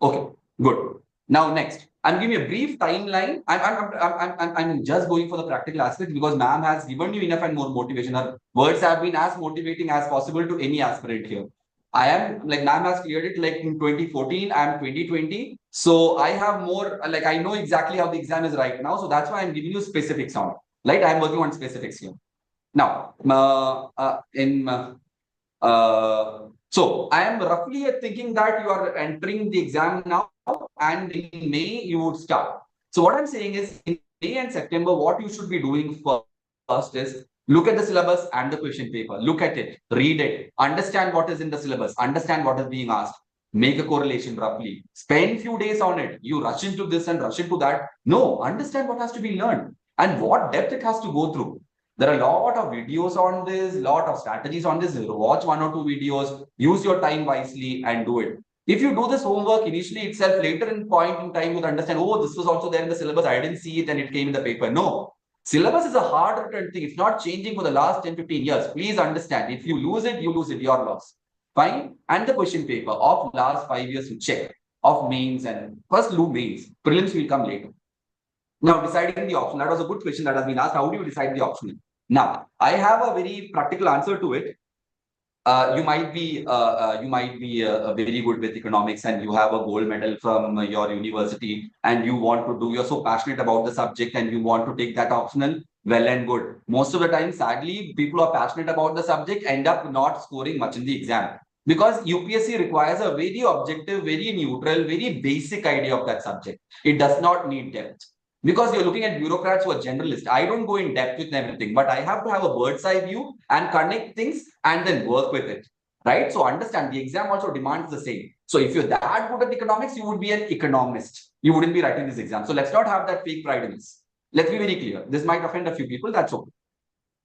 S3: Okay, good. Now, next, I'm giving you a brief timeline. I'm just going for the practical aspect, because ma'am has given you enough and more motivation. Her words have been as motivating as possible to any aspirant here. I am, like, ma'am has cleared it like in 2014. I am 2020. So I have more, like, I know exactly how the exam is right now. So that's why I'm giving you specifics on it. Right? I'm working on specifics here. Now, so I am roughly thinking that you are entering the exam now, and in May you would start. So what I'm saying is, in May and September, what you should be doing first is look at the syllabus and the question paper. Look at it, read it, understand what is in the syllabus, understand what is being asked, make a correlation roughly. Spend few days on it. You rush into this and rush into that. No, understand what has to be learned and what depth it has to go through. There are a lot of videos on this, lot of strategies on this. Watch 1 or 2 videos, use your time wisely and do it. If you do this homework initially itself, later in point in time, you'll understand, oh, this was also there in the syllabus. I didn't see it and it came in the paper. No, syllabus is a hard written thing. It's not changing for the last 10, 15 years. Please understand, if you lose it, your loss. Fine. And the question paper of last 5 years, you check of mains, and first do mains. Prelims will come later. Now, deciding the option, that was a good question that has been asked. How do you decide the option? Now, I have a very practical answer to it. You might be very good with economics, and you have a gold medal from your university, and you want to do, you're so passionate about the subject and you want to take that optional. Well and good. Most of the time, sadly, people who are passionate about the subject end up not scoring much in the exam, because UPSC requires a very objective, very neutral, very basic idea of that subject. It does not need depth. Because you're looking at bureaucrats who are generalists. I don't go in depth with everything, but I have to have a bird's eye view and connect things and then work with it, right? So understand, the exam also demands the same. So if you're that good at economics, you would be an economist. You wouldn't be writing this exam. So let's not have that fake pride in this. Let's be very clear. This might offend a few people. That's okay.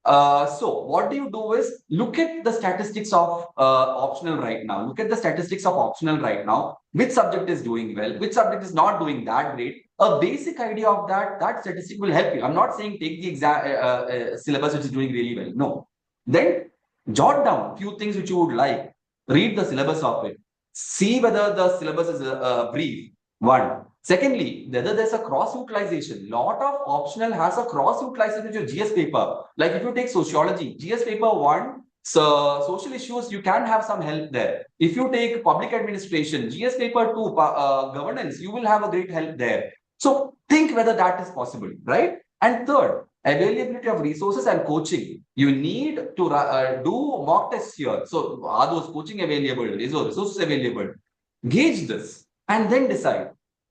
S3: So what do you do is look at the statistics of optional right now. Look at the statistics of optional right now. Which subject is doing well? Which subject is not doing that great? A basic idea of that statistic will help you. I'm not saying take the exam syllabus which is doing really well. No. Then jot down few things which you would like. Read the syllabus of it. See whether the syllabus is brief. One. Secondly, whether there's a cross-utilization. Lot of optional has a cross-utilization with your GS paper. Like if you take sociology, GS paper 1, so social issues, you can have some help there. If you take public administration, GS paper 2, governance, you will have a great help there. So think whether that is possible, right? And third, availability of resources and coaching. You need to do mock tests here. So are those coaching available? Is those resources available? Gauge this and then decide.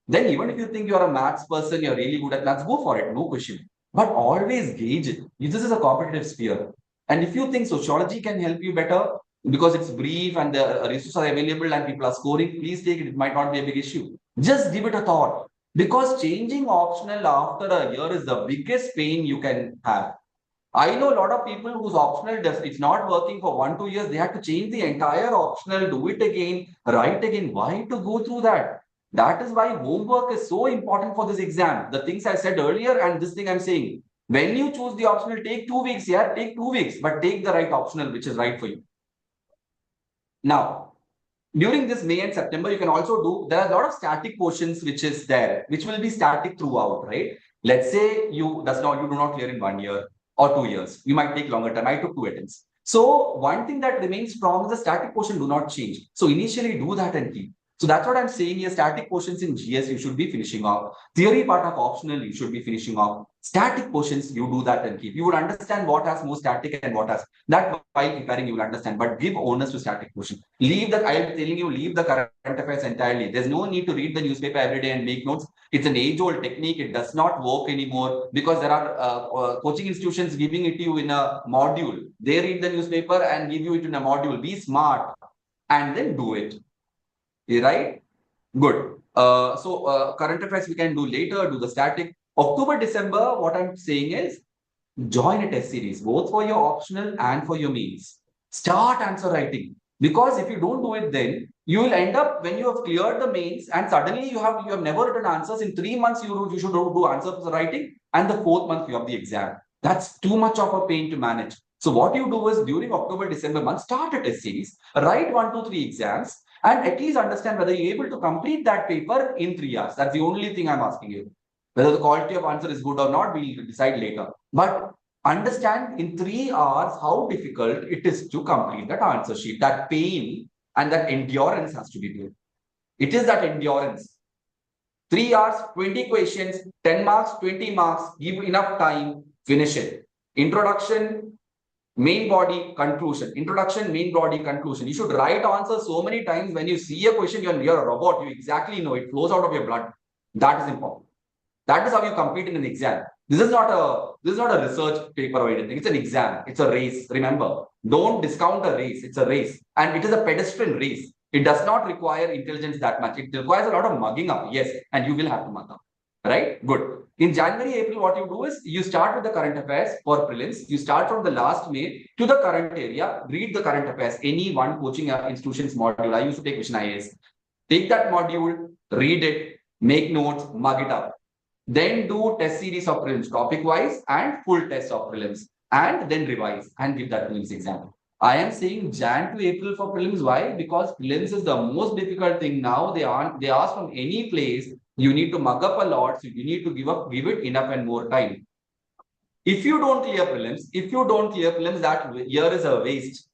S3: Then even if you think you're a maths person, you're really good at maths, go for it, no question. But always gauge it. This is a competitive sphere. And if you think sociology can help you better because it's brief and the resources are available and people are scoring, please take it. It might not be a big issue. Just give it a thought. Because changing optional after a year is the biggest pain you can have. I know a lot of people whose optional does it's not working for 1-2 years. They have to change the entire optional, do it again, write again. Why to go through that? That is why homework is so important for this exam. The things I said earlier and this thing I'm saying. When you choose the optional, take 2 weeks. Yeah, take 2 weeks, but take the right optional, which is right for you. Now, during this May and September, you can also do, there are a lot of static portions which is there, which will be static throughout, right? Let's say you do not clear in 1 year or 2 years. You might take longer time. I took 2 attempts. So one thing that remains strong is the static portion do not change. So initially do that and keep. So that's what I'm saying here. Static portions in GS, you should be finishing off. Theory part of optional, you should be finishing off. Static portions, you do that and keep. You would understand what has more static and what has that while preparing, you will understand. But give onus to static portion. Leave the, I am telling you, leave the current affairs entirely. There's no need to read the newspaper every day and make notes. It's an age-old technique. It does not work anymore because there are coaching institutions giving it to you in a module. They read the newspaper and give you it in a module. Be smart and then do it. Right? Good. Current affairs we can do later, do the static. October, December, what I'm saying is join a test series, both for your optional and for your mains. Start answer writing. Because if you don't do it, then you will end up when you have cleared the mains and suddenly you have never written answers. In 3 months, you should do answer writing, and the 4th month you have the exam. That's too much of a pain to manage. So what you do is during October, December month, start a test series, write 1, 2, 3 exams, and at least understand whether you're able to complete that paper in 3 hours. That's the only thing I'm asking you. Whether the quality of answer is good or not, we'll decide later. But understand in 3 hours how difficult it is to complete that answer sheet. That pain and that endurance has to be there. It is that endurance. 3 hours, 20 questions, 10 marks, 20 marks, give enough time, finish it. Introduction, main body, conclusion. Introduction, main body, conclusion. You should write answers so many times. When you see a question, you're a robot. You exactly know it flows out of your blood. That is important. That is how you compete in an exam. This is not a research paper or anything. It's an exam. It's a race. Remember, don't discount a race. It's a race, and it is a pedestrian race. It does not require intelligence that much. It requires a lot of mugging up. Yes, and you will have to mug up. Right? Good. In January, April, what you do is you start with the current affairs for prelims. You start from the last May to the current area. Read the current affairs. Any one coaching institution's module. I used to take Vision IAS. Take that module, read it, make notes, mug it up. Then do test series of prelims, topic wise and full test of prelims, and then revise and give that prelims exam. I am saying Jan to April for prelims. Why? Because prelims is the most difficult thing now. They ask from any place. You need to mug up a lot, so you need to give it enough and more time. If you don't clear prelims, that year is a waste.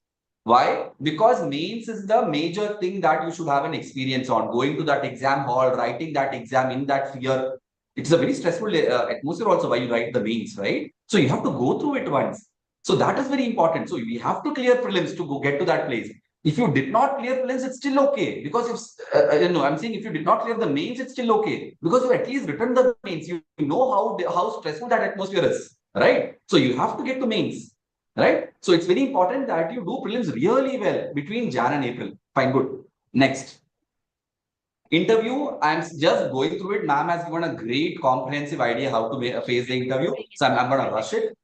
S3: Why? Because mains is the major thing that you should have an experience on. Going to that exam hall, writing that exam in that fear. It's a very stressful atmosphere also while you write the mains, right? So you have to go through it once. So that is very important. So we have to clear prelims to get to that place. If you did not clear prelims, it's still okay. Because if I'm saying if you did not clear the mains, it's still okay. Because you at least written the mains. You know how stressful that atmosphere is, right? So you have to get to mains, right? So it's very important that you do prelims really well between Jan and April. Fine, good. Next. Interview, I'm just going through it. Ma'am has given a great comprehensive idea how to face the interview. So I'm going to rush it.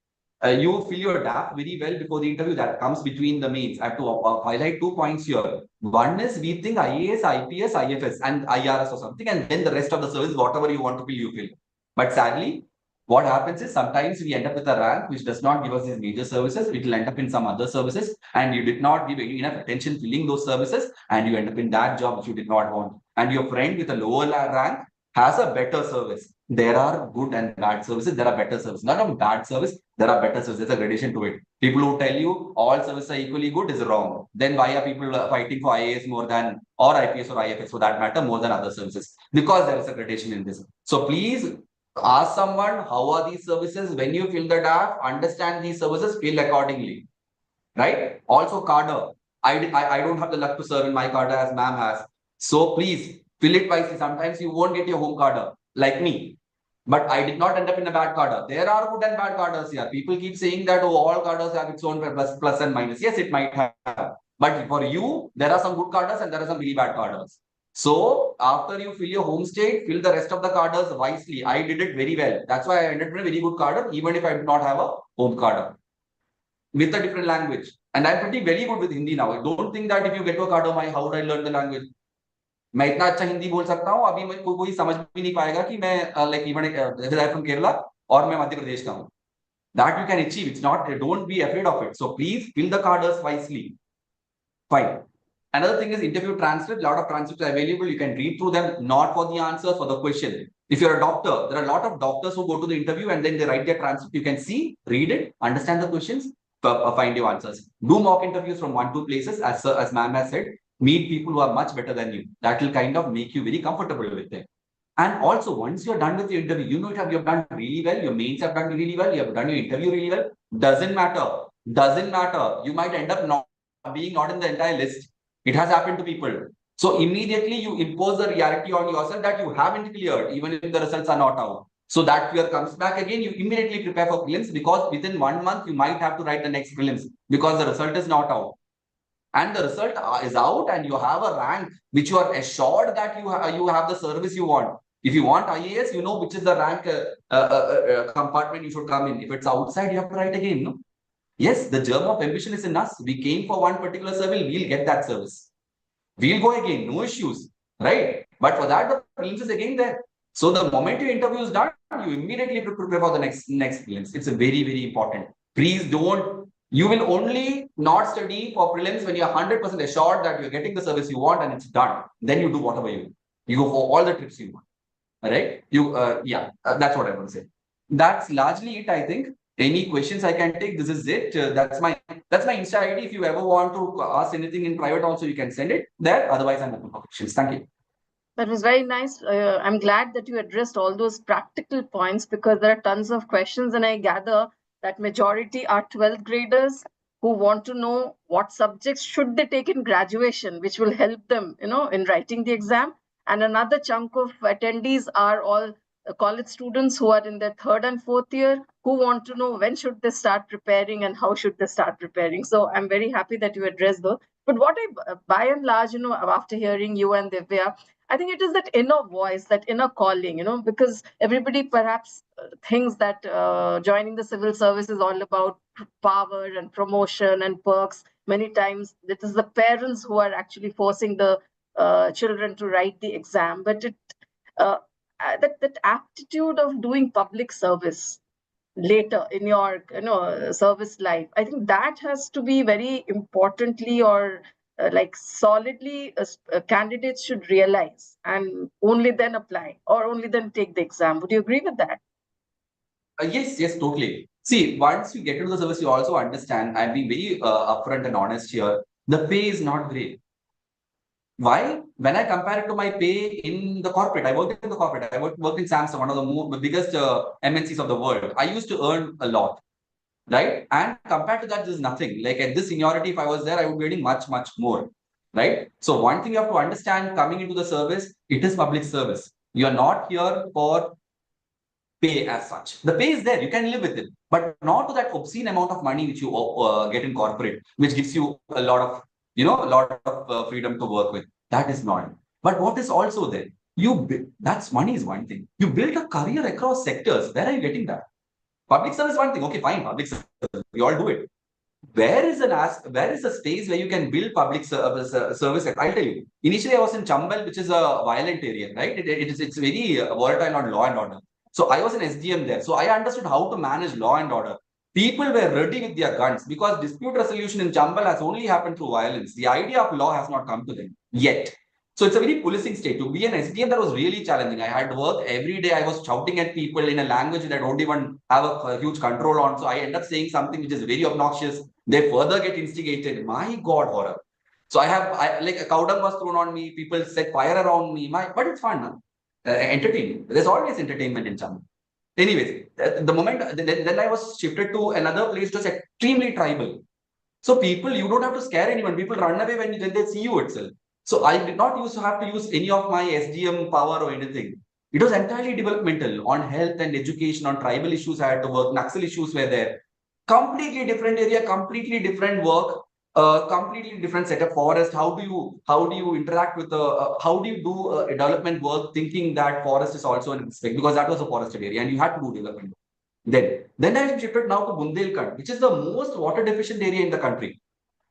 S3: You fill your DAP very well before the interview. That comes between the mains. I have to highlight 2 points here. One is we think IAS, IPS, IFS and IRS or something, and then the rest of the service, whatever you want to fill, you fill. But sadly, what happens is sometimes we end up with a rank which does not give us these major services. It will end up in some other services, and you did not give enough attention filling those services, and you end up in that job which you did not want. And your friend with a lower rank has a better service. There are good and bad services. There are better services. Not a bad service. There are better services. There's a gradation to it. People who tell you all services are equally good is wrong. Then why are people fighting for IAS more than, or IPS or IFS for that matter, more than other services? Because there is a gradation in this. So please ask someone, how are these services? When you fill the DAF, understand these services, fill accordingly. Right? Also, cadre. I don't have the luck to serve in my cadre as ma'am has. So please fill it wisely. Sometimes you won't get your home cadre, like me. But I did not end up in a bad cadre. There are good and bad cadres here. People keep saying that all cadres have its own plus and minus. Yes, it might have. But for you, there are some good cadres and there are some really bad cadres. So after you fill your home state, fill the rest of the cadres wisely. I did it very well. That's why I ended up in a very good cadre, even if I did not have a home cadre. with a different language. And I'm pretty very good with Hindi now. Don't think that if you get to a card, oh my, how would I learn the language? मैं इतना अच्छा हिंदी बोल सकता हूँ, अभी मैं कोई समझ भी नहीं पाएगा कि मैं लाइक इवन फ्रॉम केरला और मैं मध्य प्रदेश का हूँ. That you can achieve. It's not, don't be afraid of it. So please fill the cadres wisely. Fine. Another thing is interview transcript. A lot of transcripts are available. You can read through them, not for the answer, for the question. If you're a doctor, there are a lot of doctors who go to the interview and then they write their transcript. You can see, read it, understand the questions, find your answers. Do mock interviews from 1-2 places, as ma'am has said. Meet people who are much better than you. That will kind of make you very comfortable with them. And also, once you're done with your interview, you know you have done really well. Your mains have done really well. You have done your interview really well. Doesn't matter. Doesn't matter. You might end up not in the entire list. It has happened to people. So immediately you impose the reality on yourself that you haven't cleared, even if the results are not out. So that fear comes back again. You immediately prepare for prelims, because within 1 month you might have to write the next prelims because the result is not out. And the result is out and you have a rank which you are assured that you have the service you want. If you want IAS, you know which is the rank compartment you should come in. If it's outside, you have to write again. No? Yes, the germ of ambition is in us. We came for one particular service, we'll get that service. We'll go again, no issues, right? But for that, the prelims is again there. So the moment your interview is done, you immediately prepare for the next prelims. It's a very, very important. Please don't. You will only not study for prelims when you are 100% assured that you're getting the service you want and it's done. Then you do whatever you want. You go for all the trips you want. All right? That's what I want to say. That's largely it, I think. Any questions I can take? This is it. That's my Insta ID. If you ever want to ask anything in private, also you can send it there. Otherwise, I'm open for questions. Thank you.
S1: That was very nice. I'm glad that you addressed all those practical points, because there are tons of questions, and I gather that majority are 12th graders who want to know what subjects should they take in graduation, which will help them, in writing the exam. And another chunk of attendees are all college students who are in their 3rd and 4th year, who want to know when should they start preparing and how should they start preparing. So I'm very happy that you addressed those. But what I, by and large, after hearing you and Divya, I think it is that inner voice, that inner calling, because everybody perhaps thinks that joining the civil service is all about power and promotion and perks. Many times it is the parents who are actually forcing the children to write the exam. But that aptitude of doing public service later in your service life, I think that has to be very importantly or like solidly candidates should realize, and only then apply or only then take the exam. Would you agree with that?
S3: Yes, totally. See, once you get into the service, you also understand, I'm being very upfront and honest here, the pay is not great. Why? When I compare it to my pay in the corporate, I worked in the corporate. I worked in Samsung, one of the biggest MNCs of the world. I used to earn a lot, right? And compared to that, there's nothing. Like at this seniority, if I was there, I would be getting much, much more, right? So one thing you have to understand coming into the service, it is public service. You are not here for pay as such. The pay is there, you can live with it, but not to that obscene amount of money which you get in corporate, which gives you a lot of freedom to work with. That is not. But what is also there? That's money is one thing. You build a career across sectors. Where are you getting that? Public service is one thing. Okay, fine, public service. We all do it. Where is a space where you can build public service? I'll tell you. Initially, I was in Chambal, which is a violent area, right? It's very volatile on law and order. So I was an SDM there. So I understood how to manage law and order. People were ready with their guns because dispute resolution in Chambal has only happened through violence. The idea of law has not come to them yet. So it's a very policing state. To be an SDM, that was really challenging. I had to work every day. I was shouting at people in a language that I don't even have a huge control on. So I end up saying something which is very obnoxious. They further get instigated. My God, horror. So like a cow dung was thrown on me. People set fire around me. But it's fun, huh? Entertaining. There's always entertainment in Chambal. Anyways, the moment then I was shifted to another place, just extremely tribal. So people, you don't have to scare anyone. People run away when they see you itself. So I did not have to use any of my SDM power or anything. It was entirely developmental on health and education, on tribal issues. I had to work. Naxal issues were there. Completely different area, completely different work, completely different set of forest. How do you interact with how do you do development work, thinking that forest is also an aspect, because that was a forested area and you had to do development. Then I have shifted now to Bundelkhand, which is the most water deficient area in the country.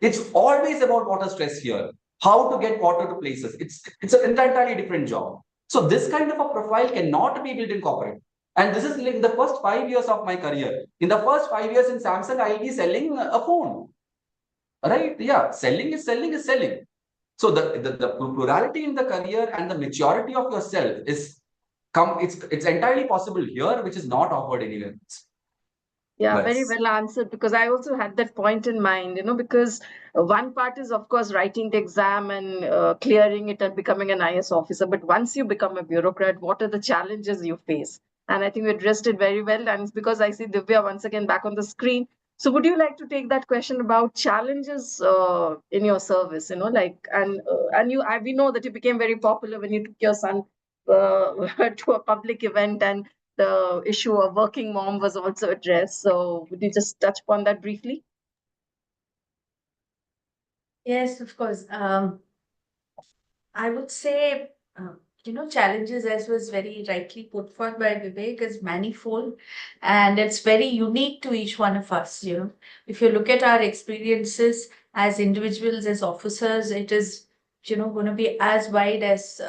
S3: It's always about water stress here. How to get water to places. It's an entirely different job. So this kind of a profile cannot be built in corporate. And this is in the first 5 years of my career. In the first 5 years in Samsung, I'll be selling a phone. Right? Yeah, selling is selling. So the plurality in the career and the maturity of yourself is it's entirely possible here, which is not offered anywhere else.
S1: Yeah, very
S3: Bas.
S1: well answered, because I also had that point in mind, because one part is, of course, writing the exam and clearing it and becoming an IS officer. But once you become a bureaucrat, what are the challenges you face? And I think we addressed it very well. And it's because I see Divya once again back on the screen. So would you like to take that question about challenges in your service, we know that you became very popular when you took your son to a public event, and the issue of working mom was also addressed. So would you just touch upon that briefly?
S2: Yes, of course. I would say, challenges, as was very rightly put forth by Vivek, is manifold, and it's very unique to each one of us. If you look at our experiences as individuals, as officers, it is, going to be as wide as,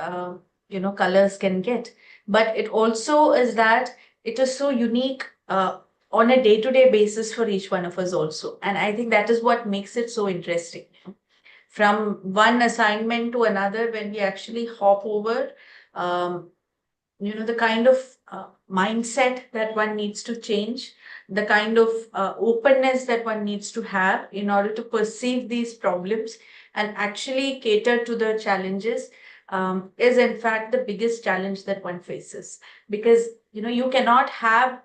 S2: colors can get. But it also is that it is so unique on a day-to-day basis for each one of us also. And I think that is what makes it so interesting. From one assignment to another, when we actually hop over, um, the kind of mindset that one needs to change, the kind of openness that one needs to have in order to perceive these problems and actually cater to the challenges, is in fact the biggest challenge that one faces. Because you cannot have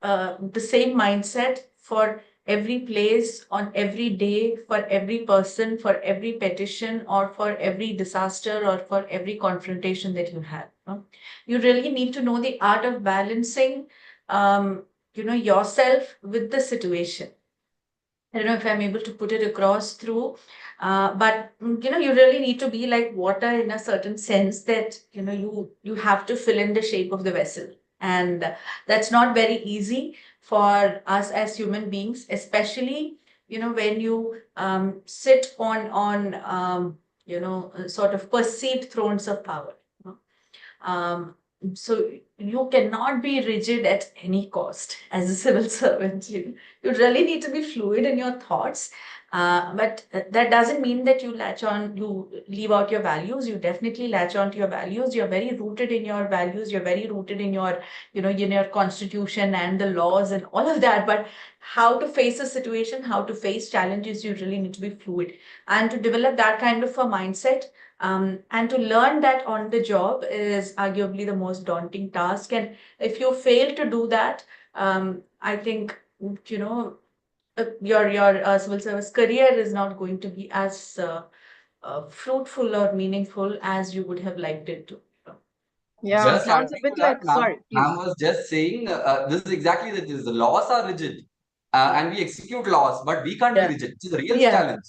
S2: the same mindset for every place, on every day, for every person, for every petition, or for every disaster, or for every confrontation that you have. You really need to know the art of balancing, yourself with the situation. I don't know if I'm able to put it across through, but you really need to be like water in a certain sense, that you have to fill in the shape of the vessel, and that's not very easy for us as human beings, especially when you sit on sort of perceived thrones of power. Um, so you cannot be rigid at any cost as a civil servant. You really need to be fluid in your thoughts. But that doesn't mean that you leave out your values. You definitely latch on to your values. You're very rooted in your values. You're very rooted in your, in your constitution and the laws and all of that. But how to face a situation, how to face challenges, you really need to be fluid. And to develop that kind of a mindset, and to learn that on the job is arguably the most daunting task. And if you fail to do that, I think, your civil service career is not going to be as fruitful or meaningful as you would have liked it to.
S1: Yeah,
S3: Just
S1: sounds a
S3: adding to
S1: bit
S3: that,
S1: like,
S3: ma'am,
S1: sorry,
S3: ma'am
S1: please.
S3: was just saying this is exactly the this. The laws are rigid, and we execute laws, but we can't be
S2: Yeah.
S3: rigid. It's a real
S2: Yeah.
S3: challenge.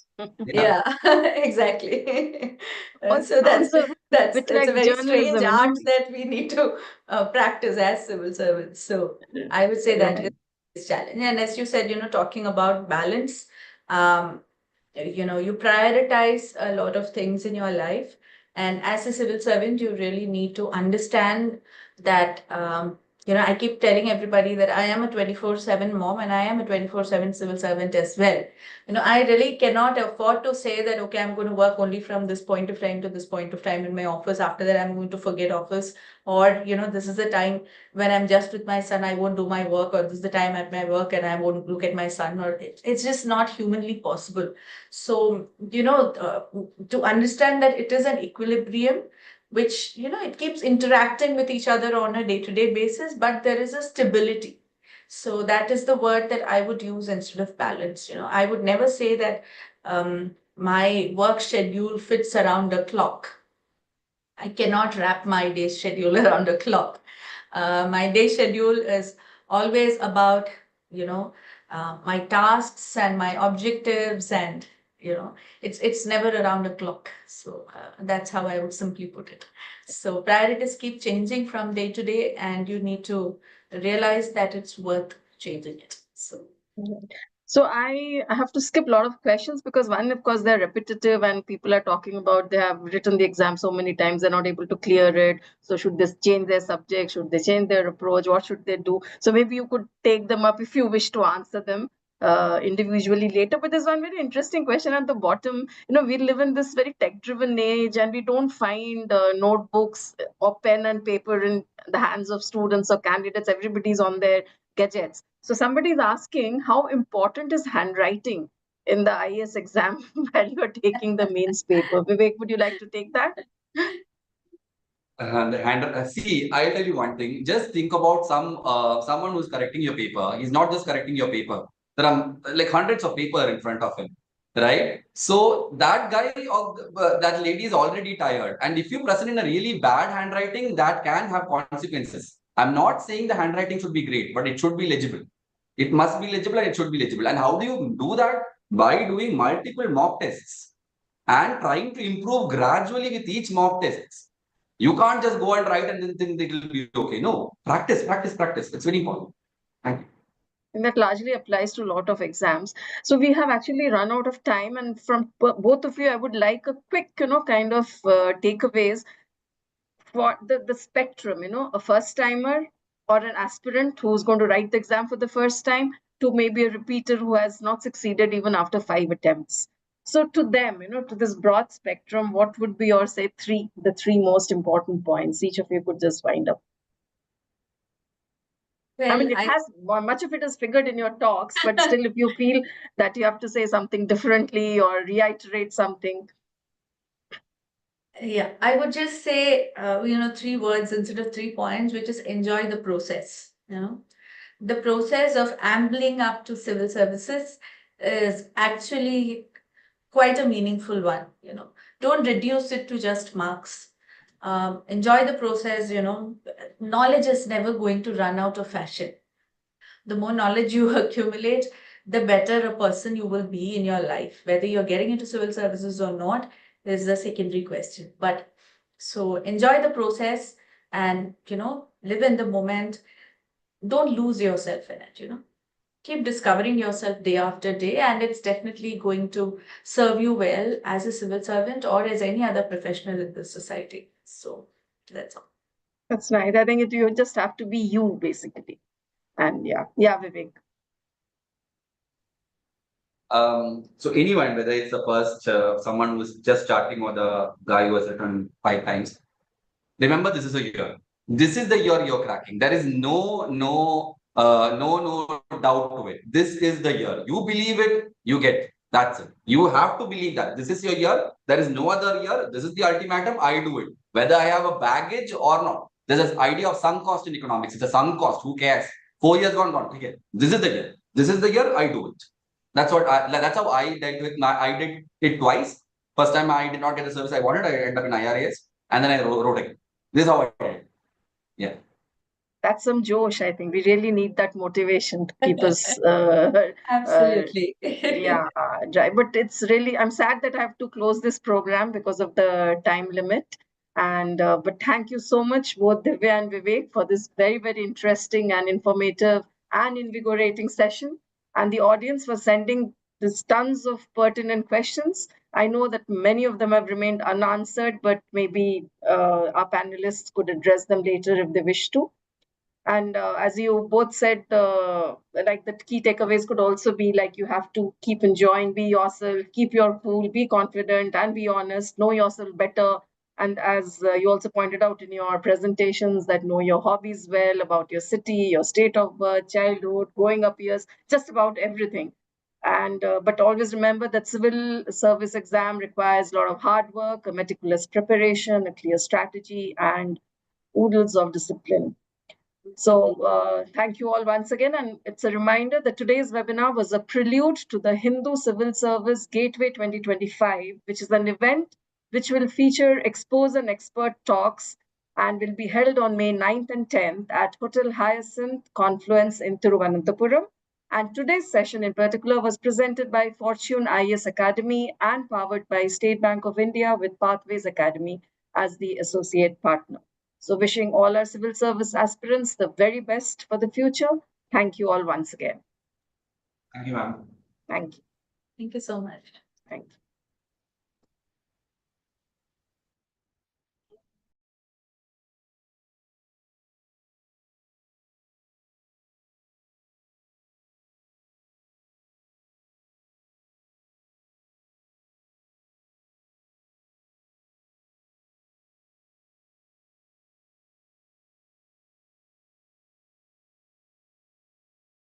S3: Yeah.
S2: Yeah, exactly.
S1: Also
S2: So
S1: sounds a
S2: that's
S1: bit
S2: a
S1: like
S2: very strange
S1: journalism,
S2: art that we need to practice as civil servants. So I would say that
S1: Right.
S2: is a challenge. And as you said, talking about balance, um, you prioritize a lot of things in your life, and as a civil servant, you really need to understand that. I keep telling everybody that I am a 24/7 mom, and I am a 24/7 civil servant as well. I really cannot afford to say that, okay, I'm going to work only from this point of time to this point of time in my office. After that, I'm going to forget office. Or, this is the time when I'm just with my son, I won't do my work. Or this is the time at my work and I won't look at my son. Or it's just not humanly possible. So, to understand that it is an equilibrium, which, it keeps interacting with each other on a day-to-day basis, but there is a stability. So that is the word that I would use instead of balance. I would never say that my work schedule fits around the clock. I cannot wrap my day schedule around the clock. My day schedule is always about, my tasks and my objectives, and it's never around a clock. So that's how I would simply put it. So priorities keep changing from day to day, and you need to realize that it's worth changing it. So
S1: So I have to skip a lot of questions because one, of course, they're repetitive and people are talking about they have written the exam so many times they're not able to clear it. So should they change their subject? Should they change their approach? What should they do? So maybe you could take them up if you wish to answer them individually later. But there's one very interesting question at the bottom. We live in this very tech-driven age and we don't find notebooks or pen and paper in the hands of students or candidates. Everybody's on their gadgets. So somebody is asking how important is handwriting in the IAS exam while you're taking the mains paper. Vivek, would you like to take that?
S3: See, I'll tell you one thing. Just think about someone who's correcting your paper. He's not just correcting your paper. There are like hundreds of paper in front of him, right? So that guy or that lady is already tired. And if you present in a really bad handwriting, that can have consequences. I'm not saying the handwriting should be great, but it should be legible. It must be legible and it should be legible. And how do you do that? By doing multiple mock tests and trying to improve gradually with each mock test. You can't just go and write and then think it will be okay. No, practice, practice, practice. It's very important. Thank you.
S1: And that largely applies to a lot of exams. So we have actually run out of time. And from both of you, I would like a quick, kind of takeaways for the spectrum, a first timer or an aspirant who's going to write the exam for the first time to maybe a repeater who has not succeeded even after 5 attempts. So to them, to this broad spectrum, what would be your, say, the three most important points? Each of you could just wind up.
S2: well,
S1: I mean, much of it is figured in your talks, but still, if you feel that you have to say something differently or reiterate something.
S2: Yeah, I would just say, 3 words instead of 3 points, which is enjoy the process. The process of ambling up to civil services is actually quite a meaningful one. Don't reduce it to just marks. Enjoy the process. Knowledge is never going to run out of fashion. The more knowledge you accumulate, the better a person you will be in your life. Whether you're getting into civil services or not is a secondary question. But so enjoy the process and, live in the moment. Don't lose yourself in it, Keep discovering yourself day after day, and it's definitely going to serve you well as a civil servant or as any other professional in this society. So that's all.
S1: That's nice. I think you just have to be you, basically. And yeah, Vivek.
S3: So anyone, whether it's the first someone who's just starting or the guy who has written 5 times, remember this is a year. This is the year you're cracking. There is no doubt to it. This is the year. You believe it, you get it. That's it. You have to believe that this is your year. There is no other year. This is the ultimatum. I do it, whether I have a baggage or not. There's this idea of sunk cost in economics. It's a sunk cost. Who cares? 4 years gone. Okay. This is the year. This is the year. I do it. That's how I dealt with I did it twice. First time I did not get the service I wanted. I ended up in IRAS, and then I wrote again. This is how I did it. Yeah.
S1: That's some Josh. I think we really need that motivation to keep us.
S2: Absolutely.
S1: But it's really, I'm sad that I have to close this program because of the time limit. And but thank you so much, both Divya and Vivek, for this very, very interesting and informative and invigorating session. And the audience for sending this tons of pertinent questions. I know that many of them have remained unanswered, but maybe our panelists could address them later if they wish to. And as you both said, like the key takeaways could also be like you have to keep enjoying, be yourself, keep your cool, be confident, and be honest, know yourself better. And as you also pointed out in your presentations, that know your hobbies well, about your city, your state of birth, childhood, growing up years, just about everything. And but always remember that civil service exam requires a lot of hard work, a meticulous preparation, a clear strategy, and oodles of discipline. So thank you all once again. And it's a reminder that today's webinar was a prelude to the Hindu Civil Service Gateway 2025, which is an event which will feature expose and expert talks and will be held on May 9th and 10th at Hotel Hyacinth Confluence in Thiruvananthapuram. And today's session in particular was presented by Fortune IAS Academy and powered by State Bank of India with Pathways Academy as the associate partner. So wishing all our civil service aspirants the very best for the future. Thank you all once again.
S3: Thank you, ma'am.
S1: Thank you.
S2: Thank you so much.
S1: Thank you.